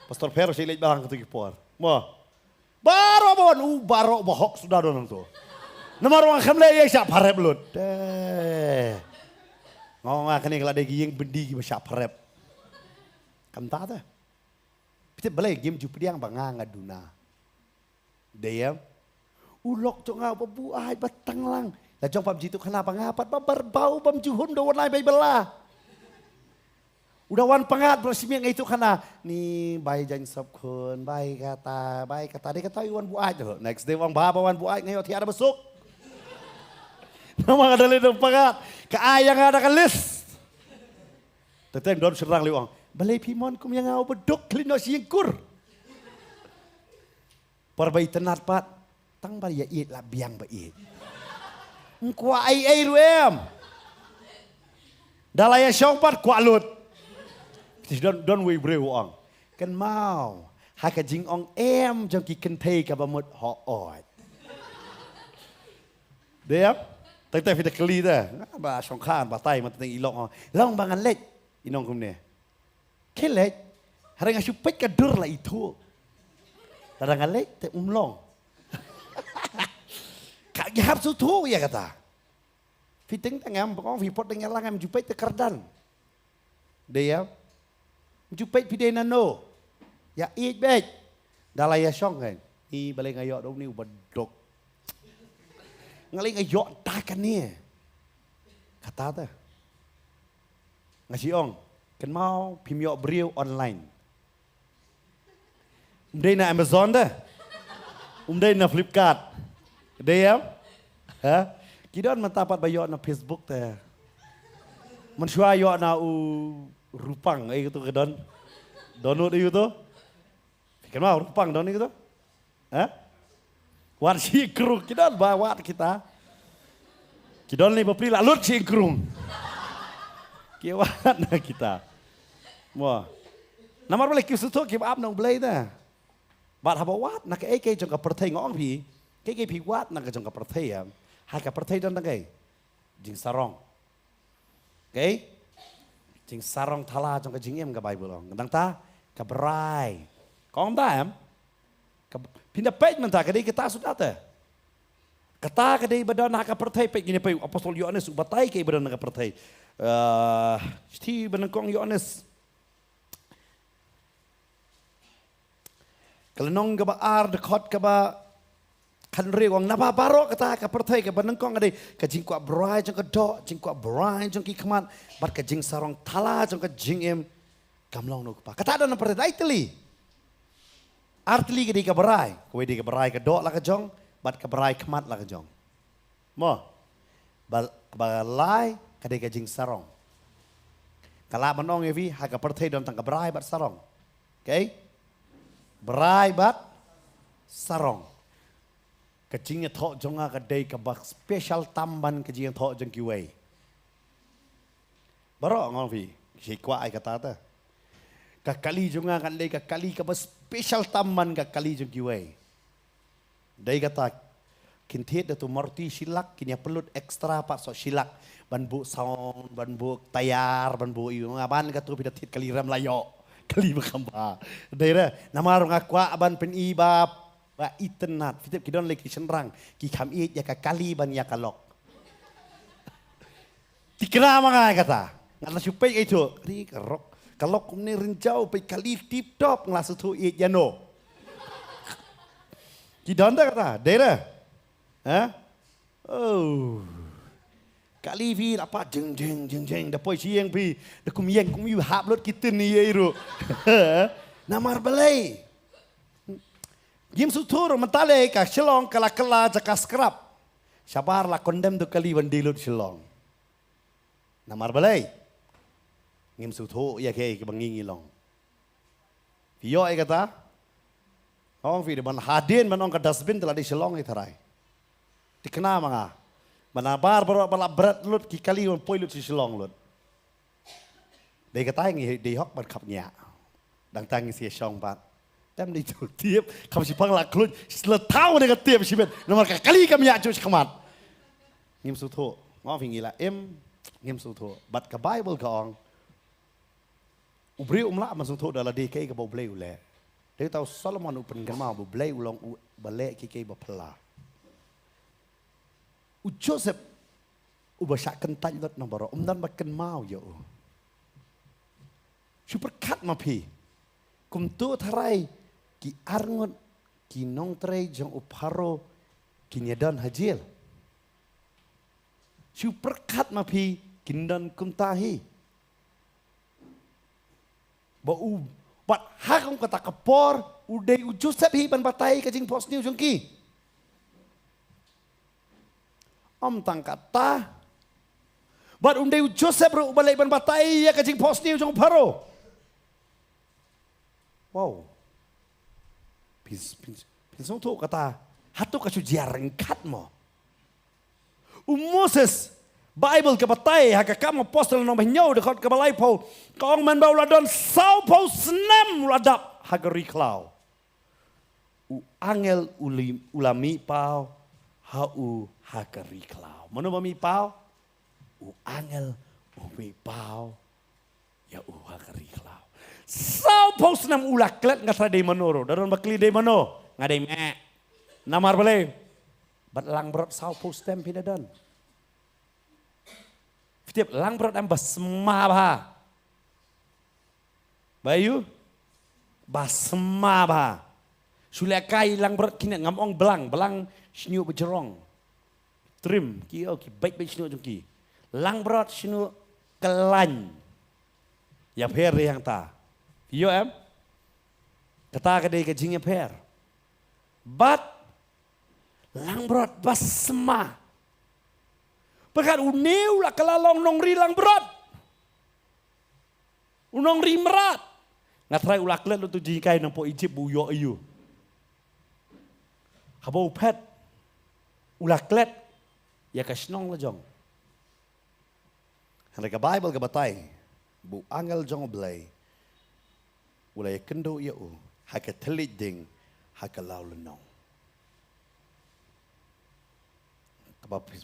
Pastor Pero silit barang ketu kipor. Mo. Baro bawan baro bohok sudah donang tu. Nomor orang kami syak parep lut. Deh. Ngong ngak kini kalau ada giyeng bendi syak parep. Kam tak dah. Pitip balai game jupidiang bangang aduna. Dia ulok cok ngau buai batang lang. Lah jong pam jitu kenapa ngapat berbau pam juhun dawan lai belah. Udah wan pangat bersimia itu kana ni bai jang sop kun bai kata dia kata wan buai tu. Next day wang baba wan buai ngayo tiada besuk. Nama ada le pangat. Kaayang ada kalis. Teteng don serang liwang. Balai pimon kum yang ngau bedok klino siengkur. Perbai tenat pat. Tang bari ya iit la biang ba iit. Kwa ai ruem. Dalaya syongpat kwa lut. Don't we breu ong. Kan mau. Haka jing ong em jong ki ken thei ka bamut ho oi. Dia. Tai fita kli da. Ba syong khan ba tai ma teng ilong ong. Long bangan lek inong kum ne. Kelek. Harang asupet ka dur la itu. Harang lek te umlong. Kak gihap sutu ya kata. Fitting tengam pokok vipot dengan langam jupai tekerdan. Dia jupai pide nano. Ya eat back. Dalaya syong kan. Ni balai ngayok dong ni ubadok. Ngalai ngayok takan ni. Kata ta. Ngasi ong. Kan mau pimyok beriu online. Umday na Amazon dah. Umday na Flipkart. Dia, ha? Kita mentapat bayar na Facebook teh. Mensyua yo na rupang, itu kedon, donut itu. Kenapa rupang don itu? Ha? War si kerung kita bawa kita. Kita ni beri lalut si kerung. Kiwat na kita. Wah, nama boleh kisutu kibab nong belai dah. Bat habawat nak AK jangka pertai ngong pi. Kaya piwat na kajong kapertay ya. Hai kapertay dan tagay. Jing sarong. Okay? Jing sarong thala jong kajing em ka Bible ong. Ngandang ta kabray. Kong ta em. Pinapay man ta kadai kita sudah ta. Kata kadai badan na kapertay pe gini pe apostol Yohanes ubatay kay badan na kapertay. Sti badan kong Yohanes. Kalenong ka ba dekot ka ba kan riwang napa baro kata ka pertai ka banengkong ade ka jingkwa brai jong ka do jingkwa brai jong ki khamat bat ka jing sarong thala jong ka jing em kamlong no pa kata dan pertai itli artli ka di ka brai ko di ka brai ka do la ka jong bat ka brai khamat la ka jong mo balai ka di ka jing sarong kala manong evi ha ka pertai don tang ka brai bat sarong okay brai bat sarong kecingnya thok jonga kadai kabak special tamban kecingnya thok jeng kiwei. Baru ngong fi, si kuat ai kata ta. Kakali jonga kadai kakali kabak special tamban kakali jeng kiwei. Dai kata kintit tu marti silak kinya pelut ekstra pak so silak ban bu sound ban bu tayar ban bu iu ngaban katu pidatit kali ram layo kali bakamba. Dai ra nama rong akwa ban pen ibab ba itenat fitip kidon leki senrang ki kam it ya kali ban ya kalok tikra mga kata ngala supay itu ri kerok kalok kumni rinjau pe kali tip top nglasu tu it ya no kidon da kata dera ha oh kali vi apa jeng da poi sieng pi da kum yu hap lot kita ni iru namar balai Gim suturo mentale ka Shillong kala jaka skrap. Sabar la kondem tu kali wandilut Shillong. Namar balai. Gim sutu ya ke bangingi long. Vio ai kata. Ong fi ban hadin ban ong ka dasbin telah di Shillong itarai. Dikena manga. Manabar bala berat lut ki kali on poi lut si Shillong lut. Dei kata ngi di hok ban kapnya. Dang tangi si Shong pat. Tam di tu tiap kami si panglah kelut seletau dengan tiap si bet nomor kali kami acuh sekamat ngim sutu ngó vì nghĩ là em nghiêm sung thua bật cả Bible cả ông ubri lạ mà sung thua đó là đi cái bộ bleu lẹ để tao Solomon upen cái mau bộ bleu long bale cái bộ pala Joseph ubah kental lot nombor dan makan mau yo super cut ma pi kum tu tharai ki arngot ki nong trai jong uparo ki nyadon hajil super cut ma pi kindan kum tahi ba u bat hakong kata kapor udai Joseph hi ban batai ka jing post new jong ki om tang kata bat Joseph ru balai ban batai ya ka jing post new jong paro wow pinsong tu kata hatu ka jarang kat mo Moses Bible ke batai ha ka kam apostle no nyau de khot ka balai po kong man baula don sau po snem ladap hagari klau angel ulami pau hau hagari klau mano mami pau angel umi pau ya hagari klau sau po snem ulaklet ngatra de manoro daron bakli de mano ngadai me namar bale batlang brot sau po stem pinadan tiap lang brot am basma ba bayu basma ba sulakai lang brot kini ngamong belang sinu bejerong trim ki baik sinu jengki lang brot sinu kelan ya per yang ta yo em kata kadai kajingnya per bat lang brot basma Pekat uneu lah kelalong nong rilang berat. Unong rimrat. Ngatrai ulak let lu tu jingkai nang po Egypt buyo ayu. Habau pet ulak let ya kasnong la jong. Handai ka Bible ka batai bu angel jong blai. Ulai kendo ya u haka telit ding haka lau lenong.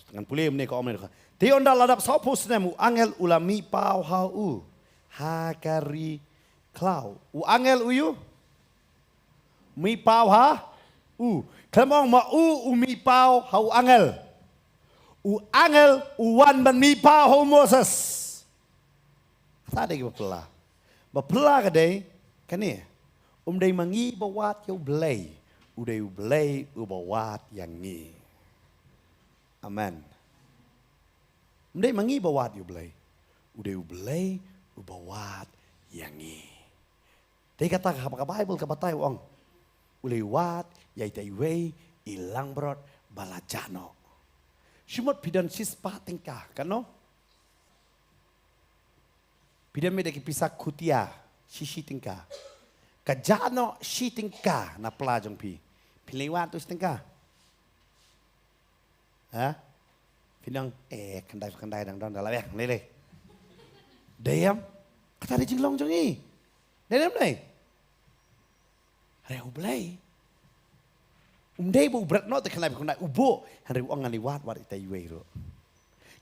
Dengan pulih ni kau omel. Tion dah ladap sapus nemu angel ulami pau hau hakari klau. Angel uyu mi pau ha Kemong ma umi pau hau angel. Angel uwan ban mi pau hau Moses. Tadi bapela. Bapela kadai kani dai mangi bawat yo blay. Udai blay ubawat yang ni. Amen. Mendai mangi bawat you belai. Udah you belai ubawat yang ni. Dia kata apa Bible ke batai wong. Ulai wat yai tai wei ilang brot balajano. Shumot pidan sispa tingkah kano. Pidan me deki pisak kutia sisi tingkah. Kajano si tingkah na pelajong pi. Pilewat tu tingkah. Hả? Phi nâng, kendai đang đón là bèn, lên. Đây em, kata dia jinglong jong ni. Dalam ni. Reu belai. Dei bu berat no te kendai ubo, hari uang ngani wat ita iwe ro.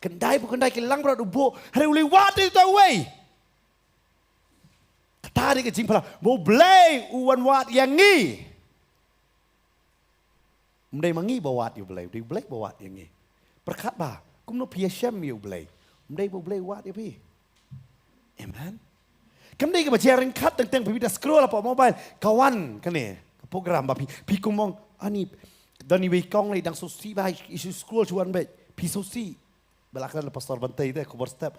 Kendai bu kendai kilang berat ubo, hari uli wat ita iwe. Kata dia ke jing pala, bu belai uwan wat yang ni. Mendai mangi bawat you belai, di belai bawat yang ni. Perkat bah, kum no piasem you belai. Mendai bu belai wat you pi. Amen. Kemdai ke bajaran kat tentang pibida scroll apa mobile kawan kan ni program bah pi kumong ani dani wei kong ni dang sosi bah isu scroll cuan bai pi sosi belakang pastor bantai deh cover step.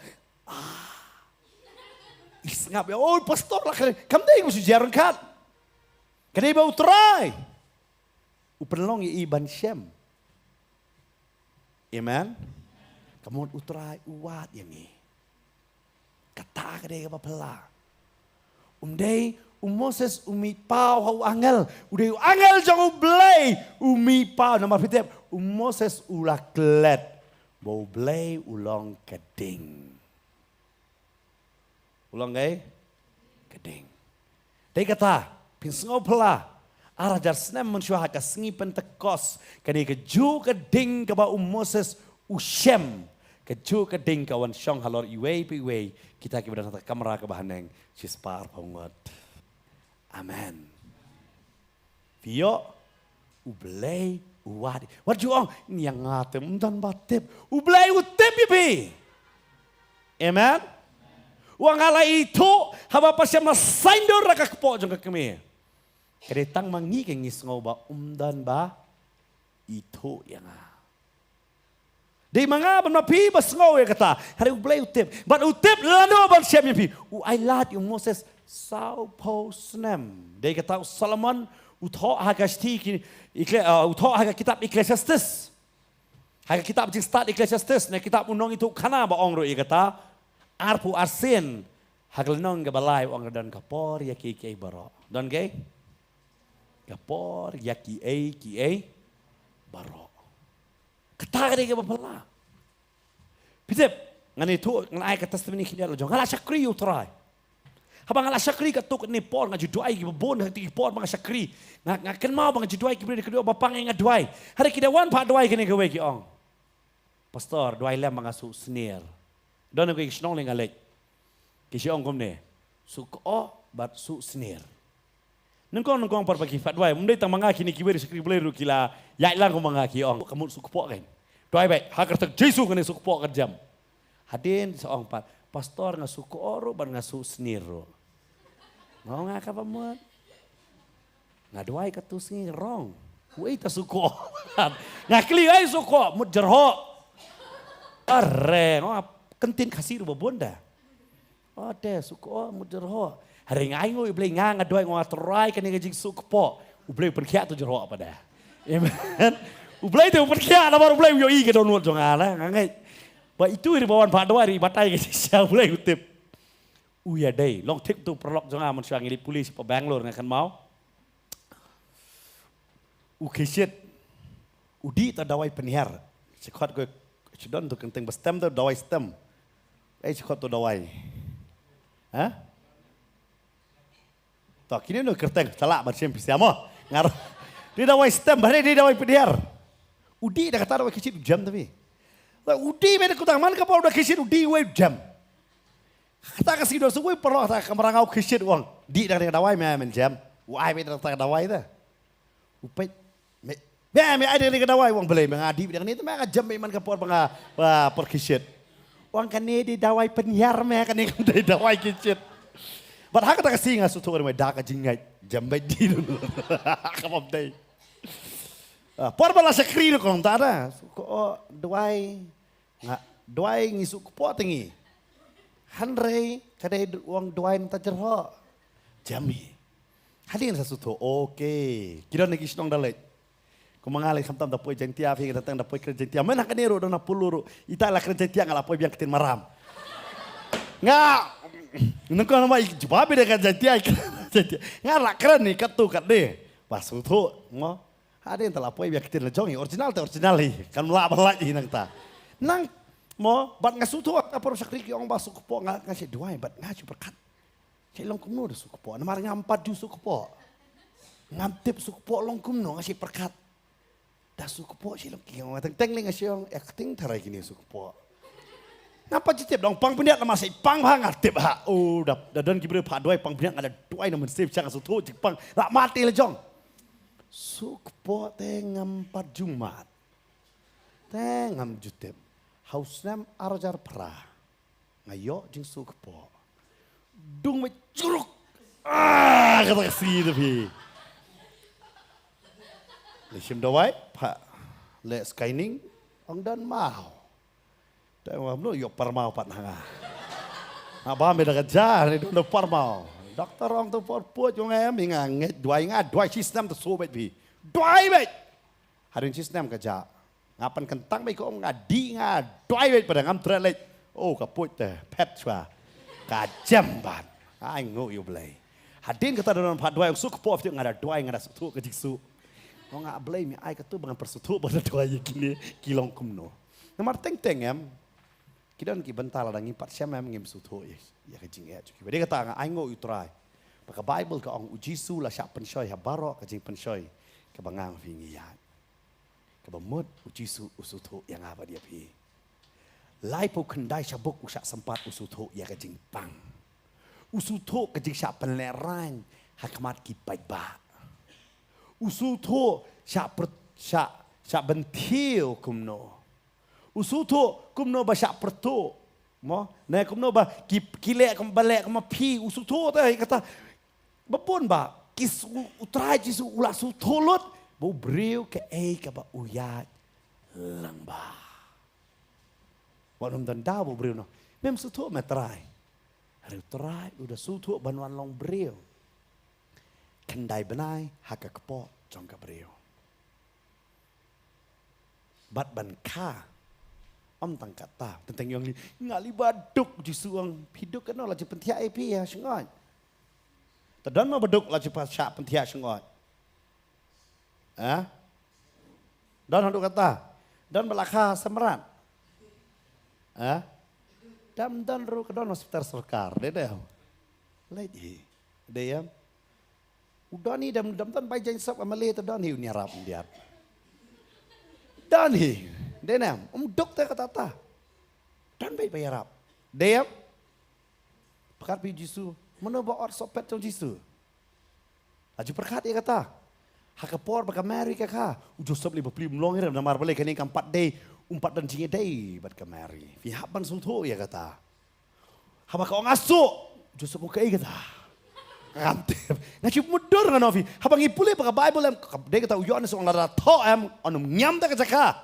Isngap ya oh pastor lah kan. Kemdai ke bajaran kat. Kena bau try. Upenlong iban syem. Amen. Kamu utrai uat yang ni. Kata kedai apa pela. Dei Moses umi pau hau angel. Udai angel jangan belai umi pau nama fitep. Moses ulak let. Bau belai ulang keding. Ulang gay? Keding. Dei kata pinsengau pela. Arah jar senem mensyuah ke sengi pentekos. Kani ke ju ke ding ke ba Moses ushem. Keju keding kawan syong halor iway piway. Kita kibran hata kamera ke bahaneng. Cispar pangot. Amen. Vio ublay uwadi. Warjuong yang ngatem dan batip. Ublay utip ibi. Amen. Uang ala itu haba pasya masaindor raka kepo jong kami. Kedetang mangi kengis ngoba dan ba itu yang di mga banapi bas ngaw kata hari ublay utip. But utip lano ban siya mi. I lad yung Moses sao posnem. Dia kata Solomon utho hagasti utho haga kitab Ecclesiastes. Haga kitab jing start Ecclesiastes na kitab unong itu kana ba ong ro kata arpu arsin haglenong ga balai ong dan kapor yaki kay baro. Don gay? Kapor yaki ay baro. Kata dia ga bala. Pitip ngani tu ngai ka testimony kini lo jong ngala syakri utrai. Habang ngala syakri ka tu ni por nga juduai gi bon hati por mga syakri. Nga ken mau mga juduai ki beri kedua bapang nga duai. Hari kidawan pa duai kini gawe ki ong. Pastor duai lem mga su snir. Don ko ikhnong le ngalek. Ki si ong komne. Su ko bat su snir. Nungkong par pagi fat duai mundai tang mga kini ki beri syakri beli ru kila ya lang ko mga ki ong kamu su ko kan. Duai baik hakar tak Jesu kene su ko ka jam. Hadin seong pat pastor nga su ko oro ban nga su snir ro. Mau nga ka pamot. Nga duai ka tu snir rong. Wei ta su ko. Nga kli ai su ko mut jerho. Are ngo kentin kasih ru bonda. Oh de su ko mut jerho. Hari ngai ngoi blei nga duai ngo atrai kan nga jing su ko. Ublei perkia tu jerho apa dah. Amen. Ublei tu perkia na baru ublei yo i ke donut jong ala ngai. Ba itu ri bawan pa duai ri batai ke sia ublei utip. Uya day, long tik tu perlok jong aman syang ngili polis pa Bangalore nga kan mau. Ukishit. Udi ta dawai penihar. Sikot ko sidon tu kenteng bestem tu dawai stem. Sikot tu dawai. Ha? Tak kini no kerteng salah bersim siamo. Ngar. Di dawai stem, bare di dawai penihar. Udi dah kata dawai kishit jam tapi. Udi beda kutang man kapal udah kishit udi we jam. Kata kasih dosa gue perlu kata kemerangau kishit uang di dari dawai men jam. Wai beda kata dawai dah. Upet. Me ada dari dawai uang beli mengadi dengan itu mereka jam iman kapal menga perkishit. Uang kan di dawai penyiar mereka kan dari dawai kishit. But kata kasih nggak suatu orang dah kajingai jam baik di dulu. Kapal day. Por bala sekri lu kong tada. Ko dawai nggak dawai ngisuk po tinggi. Hanrei kadai uang duain tajerho jami. Hadin sasuto oke. Kira negi sinong dalet. Ko mangalai samtam dapoi jentia fi datang dapoi kerja jentia. Mana kanero dona puluru. Ita la kerja jentia ngalapo biang ketin maram. Nga nungko nama jubabe de kerja jentia. Nga la keren ni katu kadde. Pasuto ngo. Hadin talapoi biang ketin lejongi original te original hi. Kan la balai nang ta. Nang mo bat ngasuto apa sakri ki ong basuk po ngasih duai bat ngaju berkat. Cai long kumno de suk po namar ngampat du suk po. Ngantip suk po long kumno ngasih berkat. Da suk po si long ki ong teng ling ngasih ong acting tarai kini suk po. Napa jitip dong pang pendiat nama sai pang hang atip ha. Oh da dan kibre pa duai pang pendiat ada duai namun save cang suto jik pang la mati le jong. Suk po teng ngampat Jumat. Teng ngam jutip. Hausnam arjar pra ngayo jing suk po dung me curuk kata kasih tapi lesim dawai pak le skyning ong dan mau tengok lo yo parmau pat hanga abah beda kerja ni do parmau dokter ong tu puat jong em nganget duai sistem tu sobet bi duai bet hari sistem kerja ngapan kentang mai ko ngadi ngadoi wet pada ngam trelek oh kaput teh pet chwa kajam ban ai ngo yo blai hadin kata dalam pat doi suk po fti ngada doi ngada sutu ke jiksu ngo nga blai mi ai katu bangan persutu pada doi kini kilong kumno namar teng em kidan ki bental ada ngipat siam em ngim sutu ya ke jing ya cuki bade kata ai ngo utrai maka bible ka ong ujisu la syak pensoi ha baro ke jing pensoi ke bangang fingi ya. Kebamut ujisu usutu yang apa dia pi. Lai pau kendai sabuk usak sempat usutuk ya kajing pang. Usutuk kajing syak penleran hakmat kipai ba. Usutuk syak bentil kumno. Usutuk kumno ba syak pertuk. Mo, nah kumno ba kilek kembali kema pi usutuk teh kata bepun ba kis utrai jisu ulah sutulut bau breu ke ke ba uyat lang ba. Wanum dan dah bau breu no. Mem sututuk metrai. Hari terai udah sututuk banuan long breu. Kendai benai haka kepok jongka breu. Bat ban ka om tang kata tentang yang ngali baduk di suang hidup kan lah je pentia IP ya sengot. Tadon mau baduk lah je pasyak pentia sengot. Dan hendak kata dan belaka semerat. Dan ru kedon hospital serkar deh. Lagi dia udah nih dan bayi jangan sab amali tadon hiu ni harap dia. Dan hi, denam, dokter kata ta, dan bayi harap. Dia, pekat pi jisu, mana bawa sopet trong jisu. Aju perkat dia kata, hakapor baka mari kaka, ujo sop li beli melong hiram namar balik kini kampat day, umpat dan jinge day, bat kamari. Fihaban sulto ya kata, haba kau ngasuk, ujo sop muka kata. Kantip, ngaji mudur kan Novi. Habang ipuli pakai Bible dia kata uyon seorang lara to onum nyam tak kecaka.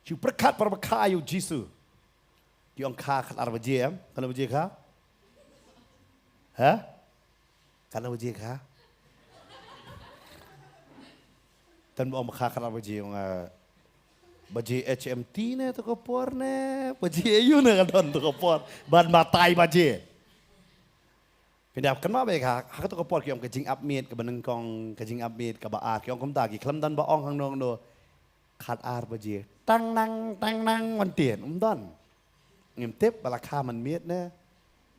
Ciu perkat para bekayu Jisu. Diong ka kat arba jem, kalau buje ka? Kalau buje ka? Dan bawa beka kat arba jem baje HMT ne tu kopor ne, baje ayu ne kadon tu kopor, ban matai baje. Pindah kenapa mereka? Hak tu kepor kiam kejing apmit ke benengkong kejing apmit ke baat kiam kumta ki kelam dan baong hang nong do kat ar baje tang nang mantien dan ngimtip balakha man miet ne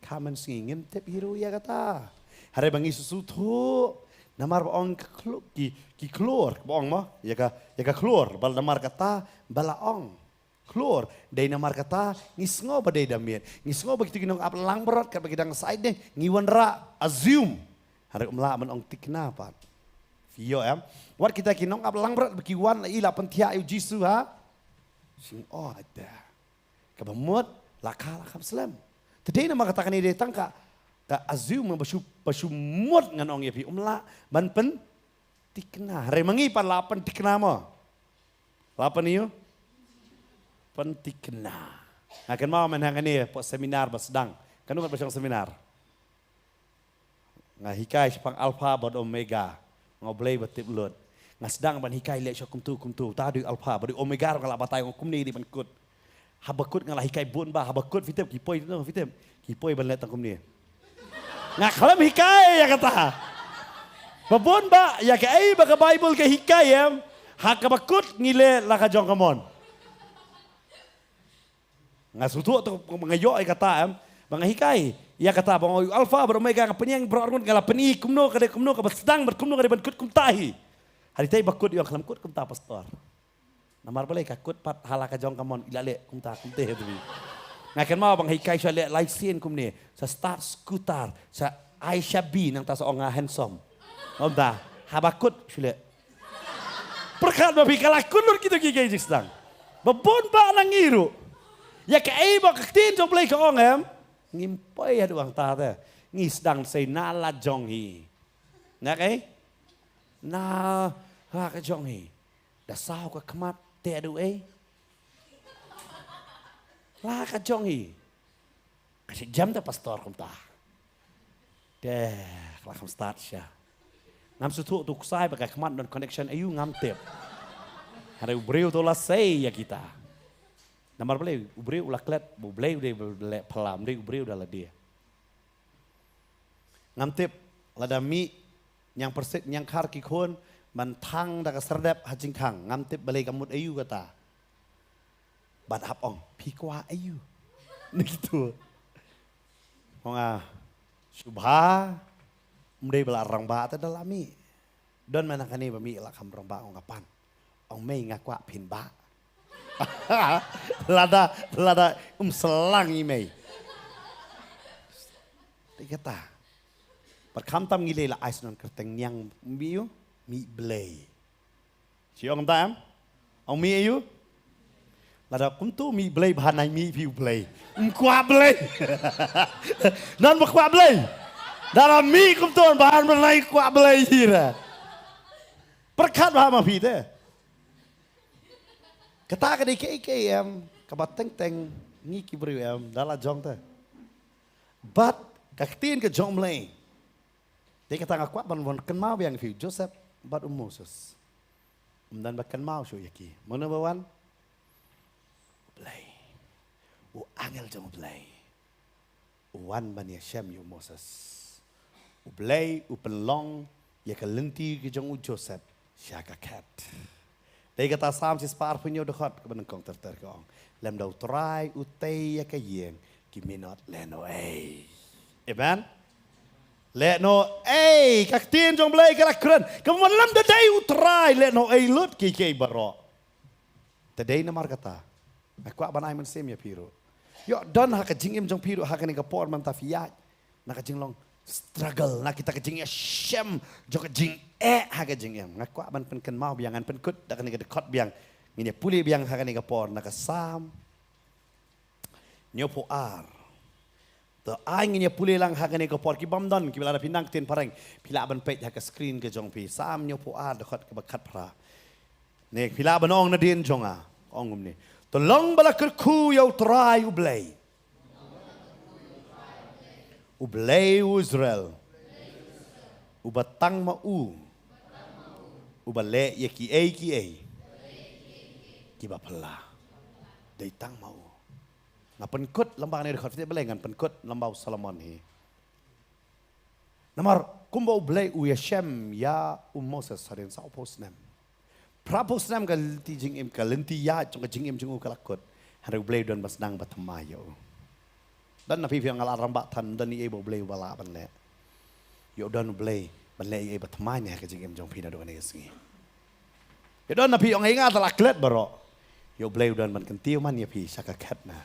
kaman singi ngimtip hiru ya kata hari bangi susu tu namar baong ki klor baong mah ya ka klor bal namar kata balaong keluar dari namar kata ngisngo badai damian ngisngo begitu ginong ap lang berat kat bagi dang side deh ngiwan ra assume hari umla man ong tikna pat vio wat kita kinong ap lang berat bagi wan ila pentia yu jisu ha sing ada kabamut lakam selam tadi nama katakan ini datang ka assume basu mut ngan ong yapi umla ban pen tikna hari mangi pan lapan tikna mo lapan iyo pentikna. Akan mau menang ini pos seminar bersedang. Kan bukan bersedang seminar. Ngah hikai sepang alpha bod omega. Ngoblay betip lut. Ngah sedang ban hikai lek syok kumtu. Tadi alpha bodi omega kalau batai ngkum ni di bankut. Habakut ngalah hikai bun ba habakut fitem kipoi tu fitem. Kipoi ban lek tangkum ni. Ngah kalam hikai ya kata. Babun ba ya ke ai ba Bible ke hikai hak habakut ngile lah ka jong kamon. Ngasutu tu mengayo kata bang hikai ya kata bang alfa beromega penyang berorgun ngala peni kumno kada sedang berkumno kada bankut kumtahi hari tai bakut yo kalam kut kumta pastor namar balai kakut pat halaka jong kamon ilale kumta kumte tu ngaken mau bang hikai sale license kumne sa start skutar sa Aisyah B nang ta onga handsome omda habakut sule perkat babi kalakun lur kitu gigay sedang babon ba nangiru ya ke ai ba kaktin jong play ka ong ngimpai ya duang ta te ngis dang say nala jong hi na kai na ha ka jong hi da sao ka kmat te du ai la ka jong hi kasi jam ta pastor kum ta de la kam start sya ngam sutu tu sai ba ka kmat don connection ayu ngam tep hari breu to la say ya kita namar boleh ubri ulah klet boleh udah pelam deh ubri udah lah dia ngamtip lada mi yang persit yang kar kikon mantang dak serdep hajing kang ngamtip balai kamut ayu kata bat hap ong pikwa ayu gitu onga subha mdei belarang ba ta dalami don manakani bami la kam rong ba ong kapan ong mei ngakwa pin ba lada selang imei. Dia kata, perkamtam ngile la ais non kerteng yang miu mi blay. Siang tam, au mi ayu. Lada kuntu mi blay bahanai mi view blay. Mkwa blay. Non mkwa blay. Dalam mi kuntu bahan bahanai kwa blay hira. Perkat bahama pite. Kata ka di ke em kabat teng ni kibri em dala jong te. But kaktin ke jong mlay. Dia kata ngakwa ban kenmau yang view Joseph bat Moses. Dan bahkan mau show yaki. Mana bawan? Blay. Angel jong blay. Wan ban Yashem yu Moses. Blay penlong ya kalenti ke jong Joseph. Syaka kat. Dia kata sam si spar punyo dekat ke benengkong terter kong. Lem dau try utay ya kayeng kiminot leno ay. Amen. Leno ay kaktin jong blay kala kren. Kamu lem dadai utray leno ay lut kiki baro. Tadai namar kata. Aku banai men sem ya piro. Yo don ha kajing im jong piro ha kani kapor man tafiat. Na kajing long struggle na kita kajing ya shem jong kajing ha kajing em. Ngaku ban pen ken mau biangan pen kut dak ni dekot biang. Ngine puli biang ha kani kapor na kasam. Nyopo ar. To ai ngine puli lang ha kani kapor ki bamdon ki bala pinang tin pareng. Pila ban pej ha ka screen ke jong pi sam nyopo ar dekot ke bakat pra. Nek pila ban ong na din jong a. Ongum ni. Tolong bala kerku yau try ublay. Ublay Israel. Ubatang mau. Ubale ya ki ai. Kiba pala. Dai tang mau. Na penkut lambang ni dekat kita belengan penkut lambau Solomon ni. Namar kumba ublay u Yashem ya Moses harin sa posnem. Praposnem kalenti jingim kalenti ya jong jingim jong kalakot. Hari ublay don basnang batamayo. Dan napi yang ngalar rambak tan dan ni ebo ublay bala ban le. Yo don ublay ban le e batamanya ka jingim jong pina do ni singi. Yo don napi yang ingat laklet baro. Yo ublay don ban kentiu man ya pi saka kat na.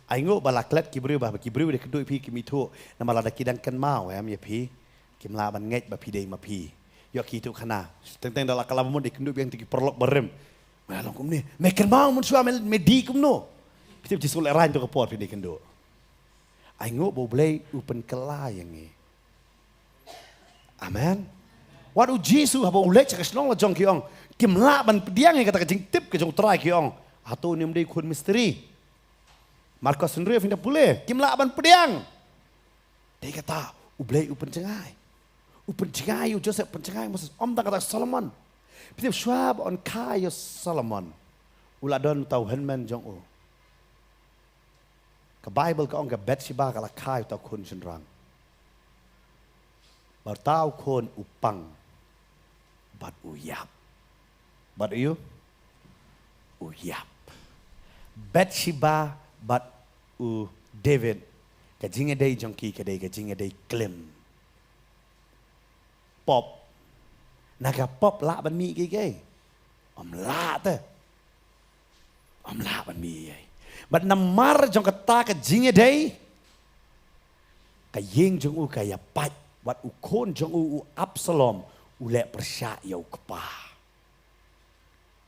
Aingo balaklet kibriu bah kibriu de kedui pi kimitu nama lada kidang ken mau ya pi. Kimla ban nget ba pi dei ma pi. Yo kitu kana. Teng dala kalamun de kendui yang tiki perlok berem. Malong kum ni. Meken mau mun sua medi kum no. Kita jisul erain tu kapor pi de kendui. Aingo boleh upen kela yang ni. Amen. Wadu Jesu habo ulek cakap senong la jong kiong. Kimla ban diang yang kata kajing tip ke jong try kiong. Atau ni mendai kun misteri. Markus sendiri finda pule. Kimla ban pediang. Dia kata ublay upen cengai. Upen cengai Joseph pen cengai Moses om tak kata Solomon. Pitip swab on kayo Solomon. Uladon tau henman jong o. Ke Bible ka ong ka Bathsheba kala kai tau kun senrang. Bertau kun upang. Bat uyap. Bat you? Uyap. Bathsheba bat David. Kajinga day jongki kadai kajinga day klim. Pop. Naga pop la ban mi gay. Om la te. Om la ban mi gay. But namar jong kata ke jinge day ka yeng jong u kaya pat wat u kon jong u Absalom u le persya yau kepa.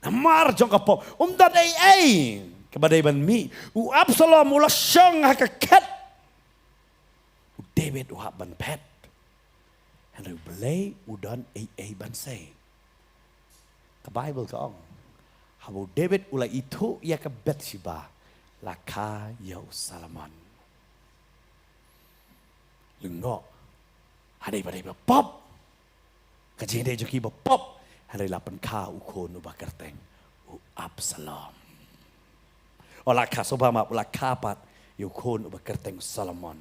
Namar jong kapop dat ai kebadai ban mi u Absalom u la syong ha ka ket u David u ha ban pet and u belay u dan ai ban say ka Bible ka ong habo David u la itu ya ka Bathsheba laka yau Solomon. Lengok. Hadai badai pop. Kajing dai joki pop. Hadai lapan ka ukon ubah kerteng. Absalom. Laka sobama laka pat ukon ubah kerteng Solomon.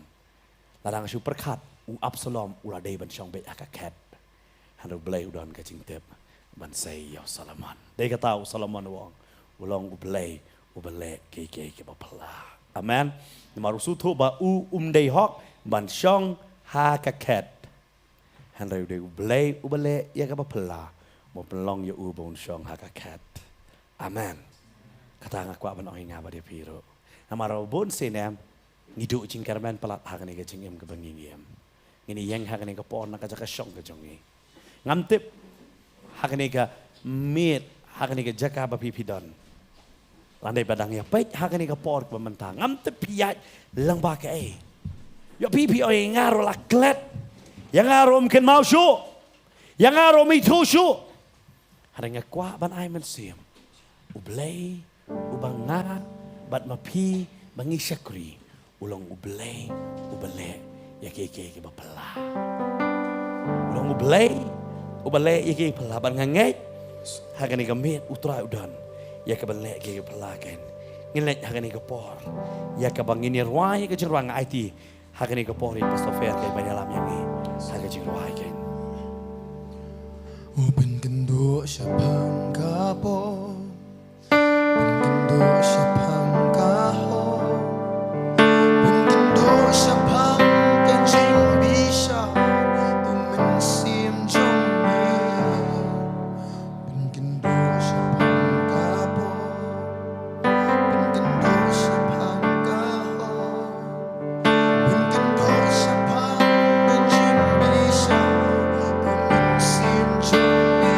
Ladang asu perkat Absalom uladai ban syong bet akaket. Hadai belai udan kajing tep ban say yau Solomon. Dai kata Solomon wong ulong ubelai ubelek ke bapala. Amen. Marusu tu ba dei hok ban syong ha ka ket. Han reu de ubelek ya ka bapala. Mo pelong ya bon syong ha ka ket. Amen. kata ngak kwa ban oi nga ba de piro amaro bon senem ngidu jingkarman pelat hakane ke jingem ke bangingiem ngini yang hakane ke pon ka jaka syong ke jongi ngamtip hakane ke mit hakane ke jaka ba pipidon landai badang ya pait hakane ke por ke mentang ngamtip piat lang ba ke yo pipi oi ngaro la klet yang ngaro mungkin mau syu yang ngaro mi tu syu hakane kwa ban ai men sim ublei ubanga bat mapi bangi syakri ulang ublei ya ke bapala ulang ublei ya ke pala ban ngangai hagani gamit utra udan ya ke bale ke pala kan ngilet hagani ke por ya ke bangini ruai ke jerwang IT hagani ke por pastor fair ke banyalam yang ni haga jerwai kan
Open kendo syapang kapo Open kendo syapang kaho Open kendo syapang kanjing bisa Tumensim jome Open kendo syapang kapo Open kendo syapang kaho Open kendo syapang kanjing bisa Tumensim jome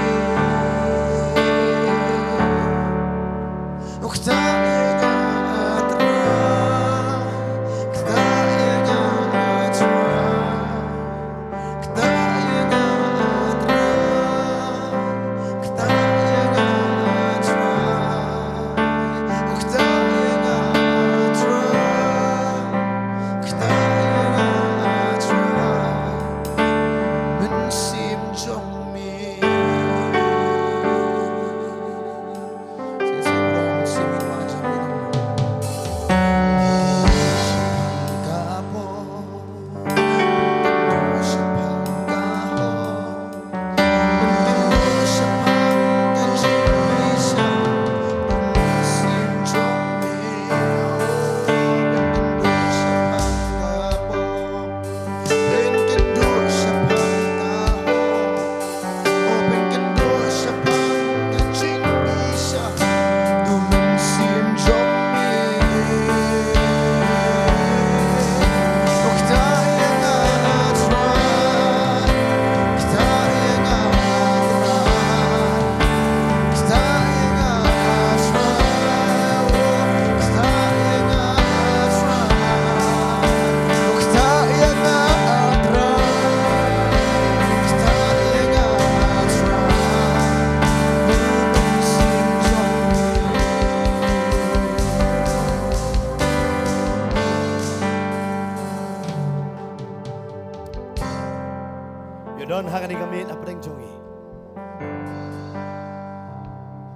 Yodon hakani gamit apeng jongi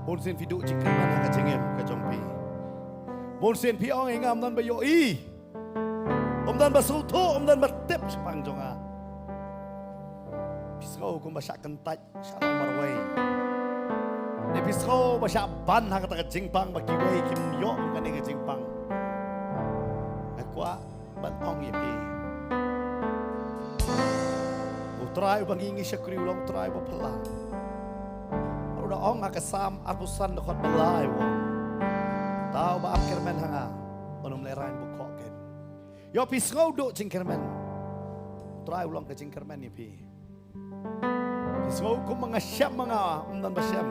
Bonsen fidu jingkarman haka jengem ka jongpi Bonsen pi ong engam dan bayo i dan basuto dan bertip sepang jonga Pisau kum basyak kentaj shalom marwai Ne pisau basyak ban haka taka jingpang bakiwai kim yo kani ka jingpang Akwa ban ong yepi Try bangingi syakri ulang try bapala. Aruda ong akasam arbusan dokot balai wo. Tau ba kermen hanga onum lerain bukok ken. Yo pisngau do jingkermen. Try ulang ke jingkermen ni pi. Pisngau ku mangasyam manga umdan basyam.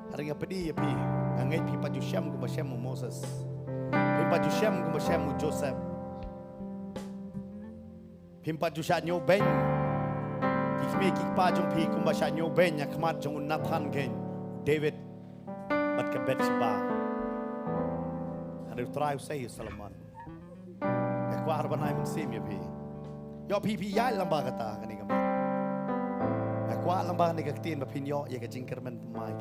Hari nga pedi ya pi. Ngangai pi pajusyam ku basyam mu Moses. Pi pajusyam ku basyam mu Joseph. Pi pajusyam nyo ben. Kikmi kikpa jong pi kumbasya nyo ben ya kmat jong Nathan gen David bat ke Bathsheba Hadu try say Solomon Ekwa arban ay sim ya pi Yo pi yai lamba kata kani kami Ekwa lamba ni kaktin ba pinyo ya ka jingkermen pemai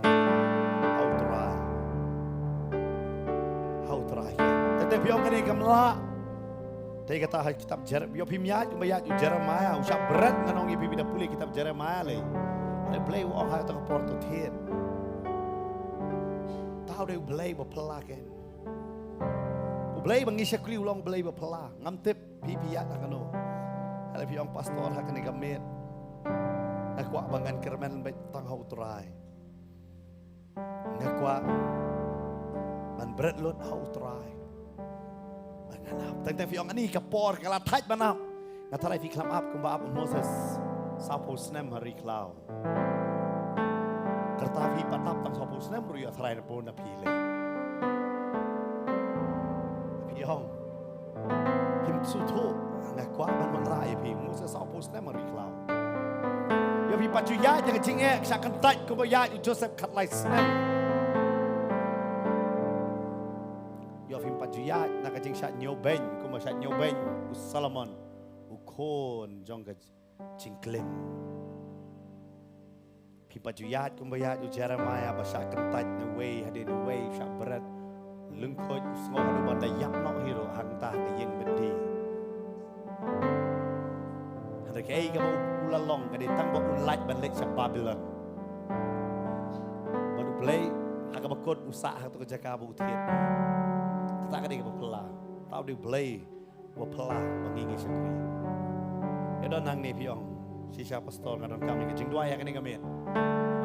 How try Tete piyong kani kamla Tapi kata kitab Yo pimya kumbayat Jeremiah usah berat nganong ipi bida puli kitab Jeremiah le. Ada play wong ha ta porto tien. Tahu deh play ba pelaken. Play bangi syakri ulang play ba pela. Ngamtip pipi ya kano. Ada piong pastor ha kani gamet. Nakwa bangan kermen bet tang hau trai. Nakwa berat lot hau try. Banganap. Tentang fiong ani kapor kala tight manap. Ngatarai fi klam up kumba up Moses sapo snem hari klau. Kerta fi patap tang sapo snem ru ya try na pon na pile. Fiong. Kim sutu ngakwa man rai fi Moses sapo snem hari klau. Ya fi pacu ya jangan cingek sakan tight kumba ya Joseph kat lai snem. Ya fi pacu ya nak cing sat nyoben kumba sat nyoben Solomon ukon jong ka cingklem. Pi pacu ya kumba ya Jeremiah ba sat kan tight na way hadin way sat berat lengkoj ngok anu ban dayak nok hero hangta ka yeng bendi. Hari kei ka mau ulalong ka ditang ba unlaj ban lek sa Babylon. Baru play haka bakot usaha tu kerja ka bu tiet. Tak ka di ka pela. Tau di play wa pela bangingi sakri. Ya don nang ni piong. Si siya pastor nga don kami ka jing dua ya kani kami.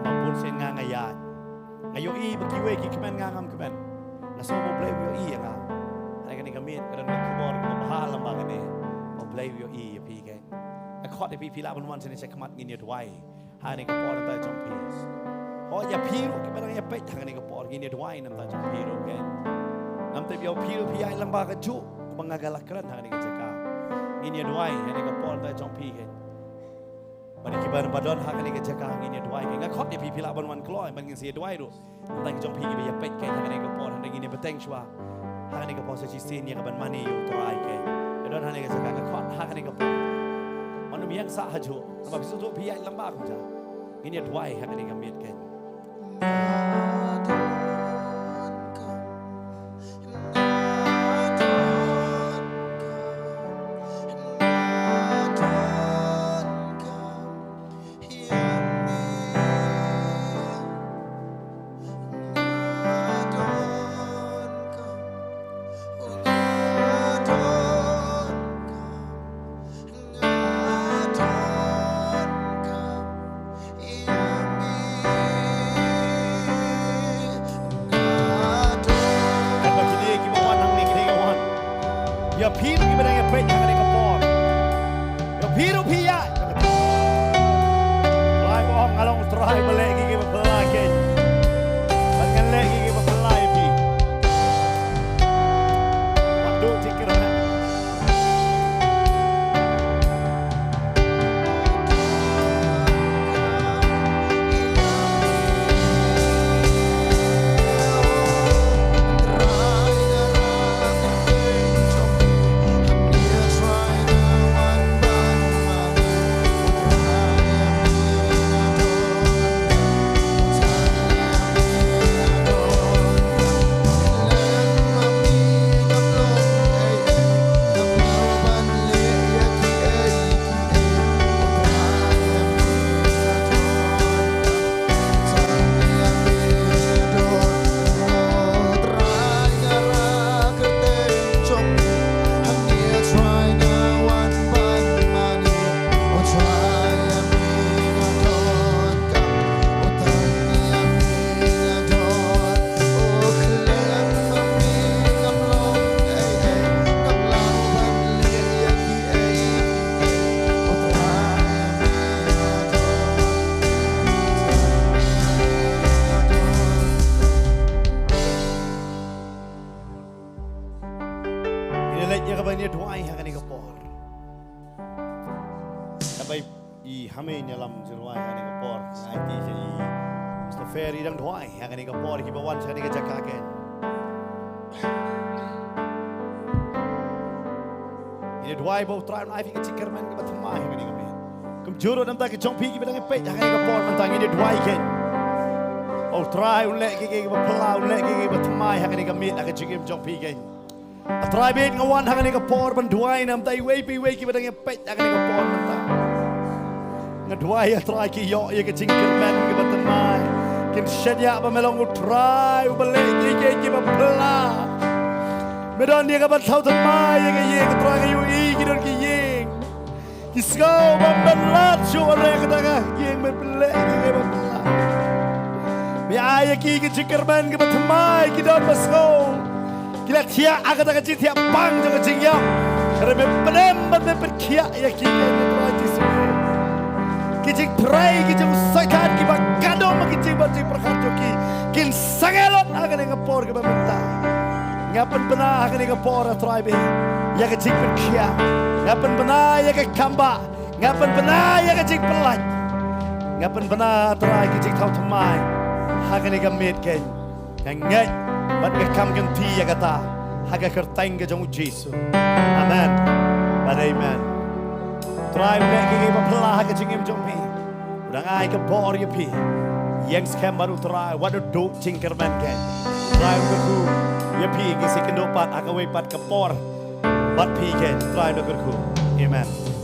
Amapun sen nga ngayat. Ngayo i bagiwe ki kemen nga ngam kemen. Naso mo play yo i nga. Hari kani kami ka don kubor ka bahalam ba kani. Mo play yo i ya pi ke. Akot di pi la ban wan sen se kemat ngin ya duai. Hani ka por ta jong peace. Oh ya piru ki barang ya pet hang ni ka por ngin ya duai nam ta jong piru ke. Nam te biau piru pi ai lamba ka ju mangagalak kran hang ni ka jaka. Ngin ya duai hani ka por ta jong pi ke. Bani ki ban badon hang ni ka jaka ngin ya duai ke. Ngakot di pi la ban wan kloi ban ngin si duai ru. Nam ta ki jong pi ki ya pet ke hang ni ka por hang ngin ya beteng shwa. Hang ni ka por se chi sin ya ka ban mani yo trai ke. Don hang ni ka jaka ka khot hang ni ka por. Manu miang sa haju. Nama bisu tu pi ai lamba ka ja. Ngin ya duai hang ni ka mit ke. Ya piru ki bedang ya pet yang ada kapor. Ya piru pia. Lai bohong ngalong terai belek gigi belai ke. Bangan lek gigi belai pi. Waktu cikir na. Dia doai hang ni kapor. Tapi I hame nyalam jeruai hang ni kapor. Ngai ti se I Mr. Ferry dang doai hang ni kapor ki bawan sa ni ka jaka ken. Ini doai bau trai ai fi ka cikar man ka batmai hang ni ka men. Kum juro nam ta ki jong pi ki bedang pe hang ni kapor man tang ini doai ken. Oh trai un le ki ba plau le ki batmai hang ni ka mit ka cikim jong pi ken. Try bit ngawan hang ni kapor ban duai nam tai wei pi wei ki badang pet hang ni kapor man ta ngaduai try ki yo ye ka cingkir men ki batamai kin shadya ba melong try u bale ki ki ba pla medon dia ka ba thau tamai ye ka ye ka try ka yu I ki don ki yeng ki sko ba ban lat chu re ka ta ka yeng me ple ki ba pla Mi ayah ki jingkerman ke batamai ki don basko. Kila tia agak agak tia bang jangan jingyam. Kerana benem berkia ya ki Tuhan Yesus. Kijing try kijing usaikan ki bakado makijing bati perkara ki. Kin sangelot akan ngapor ke bamenta. Ngapan benar akan ngapor tribe. Ya kijing berkia. Ngapan benar ya ke kamba. Ngapan benar ya kijing pelat. Ngapan benar try kijing tahu temai. Akan ngamit ken. Ngai bat ke kam ganti ya kata. Haga kerteng ke jong Yesus. Amen. But amen. Try lagi ke pelah haga jingim jompi. Udah ngai ke bor ya pi. Yang scam baru try. Waduh do jingkerman ken. Try berku. Ya pi ke sekendopat akawe pat ke por. Bat pi ken. Try berku. Amen.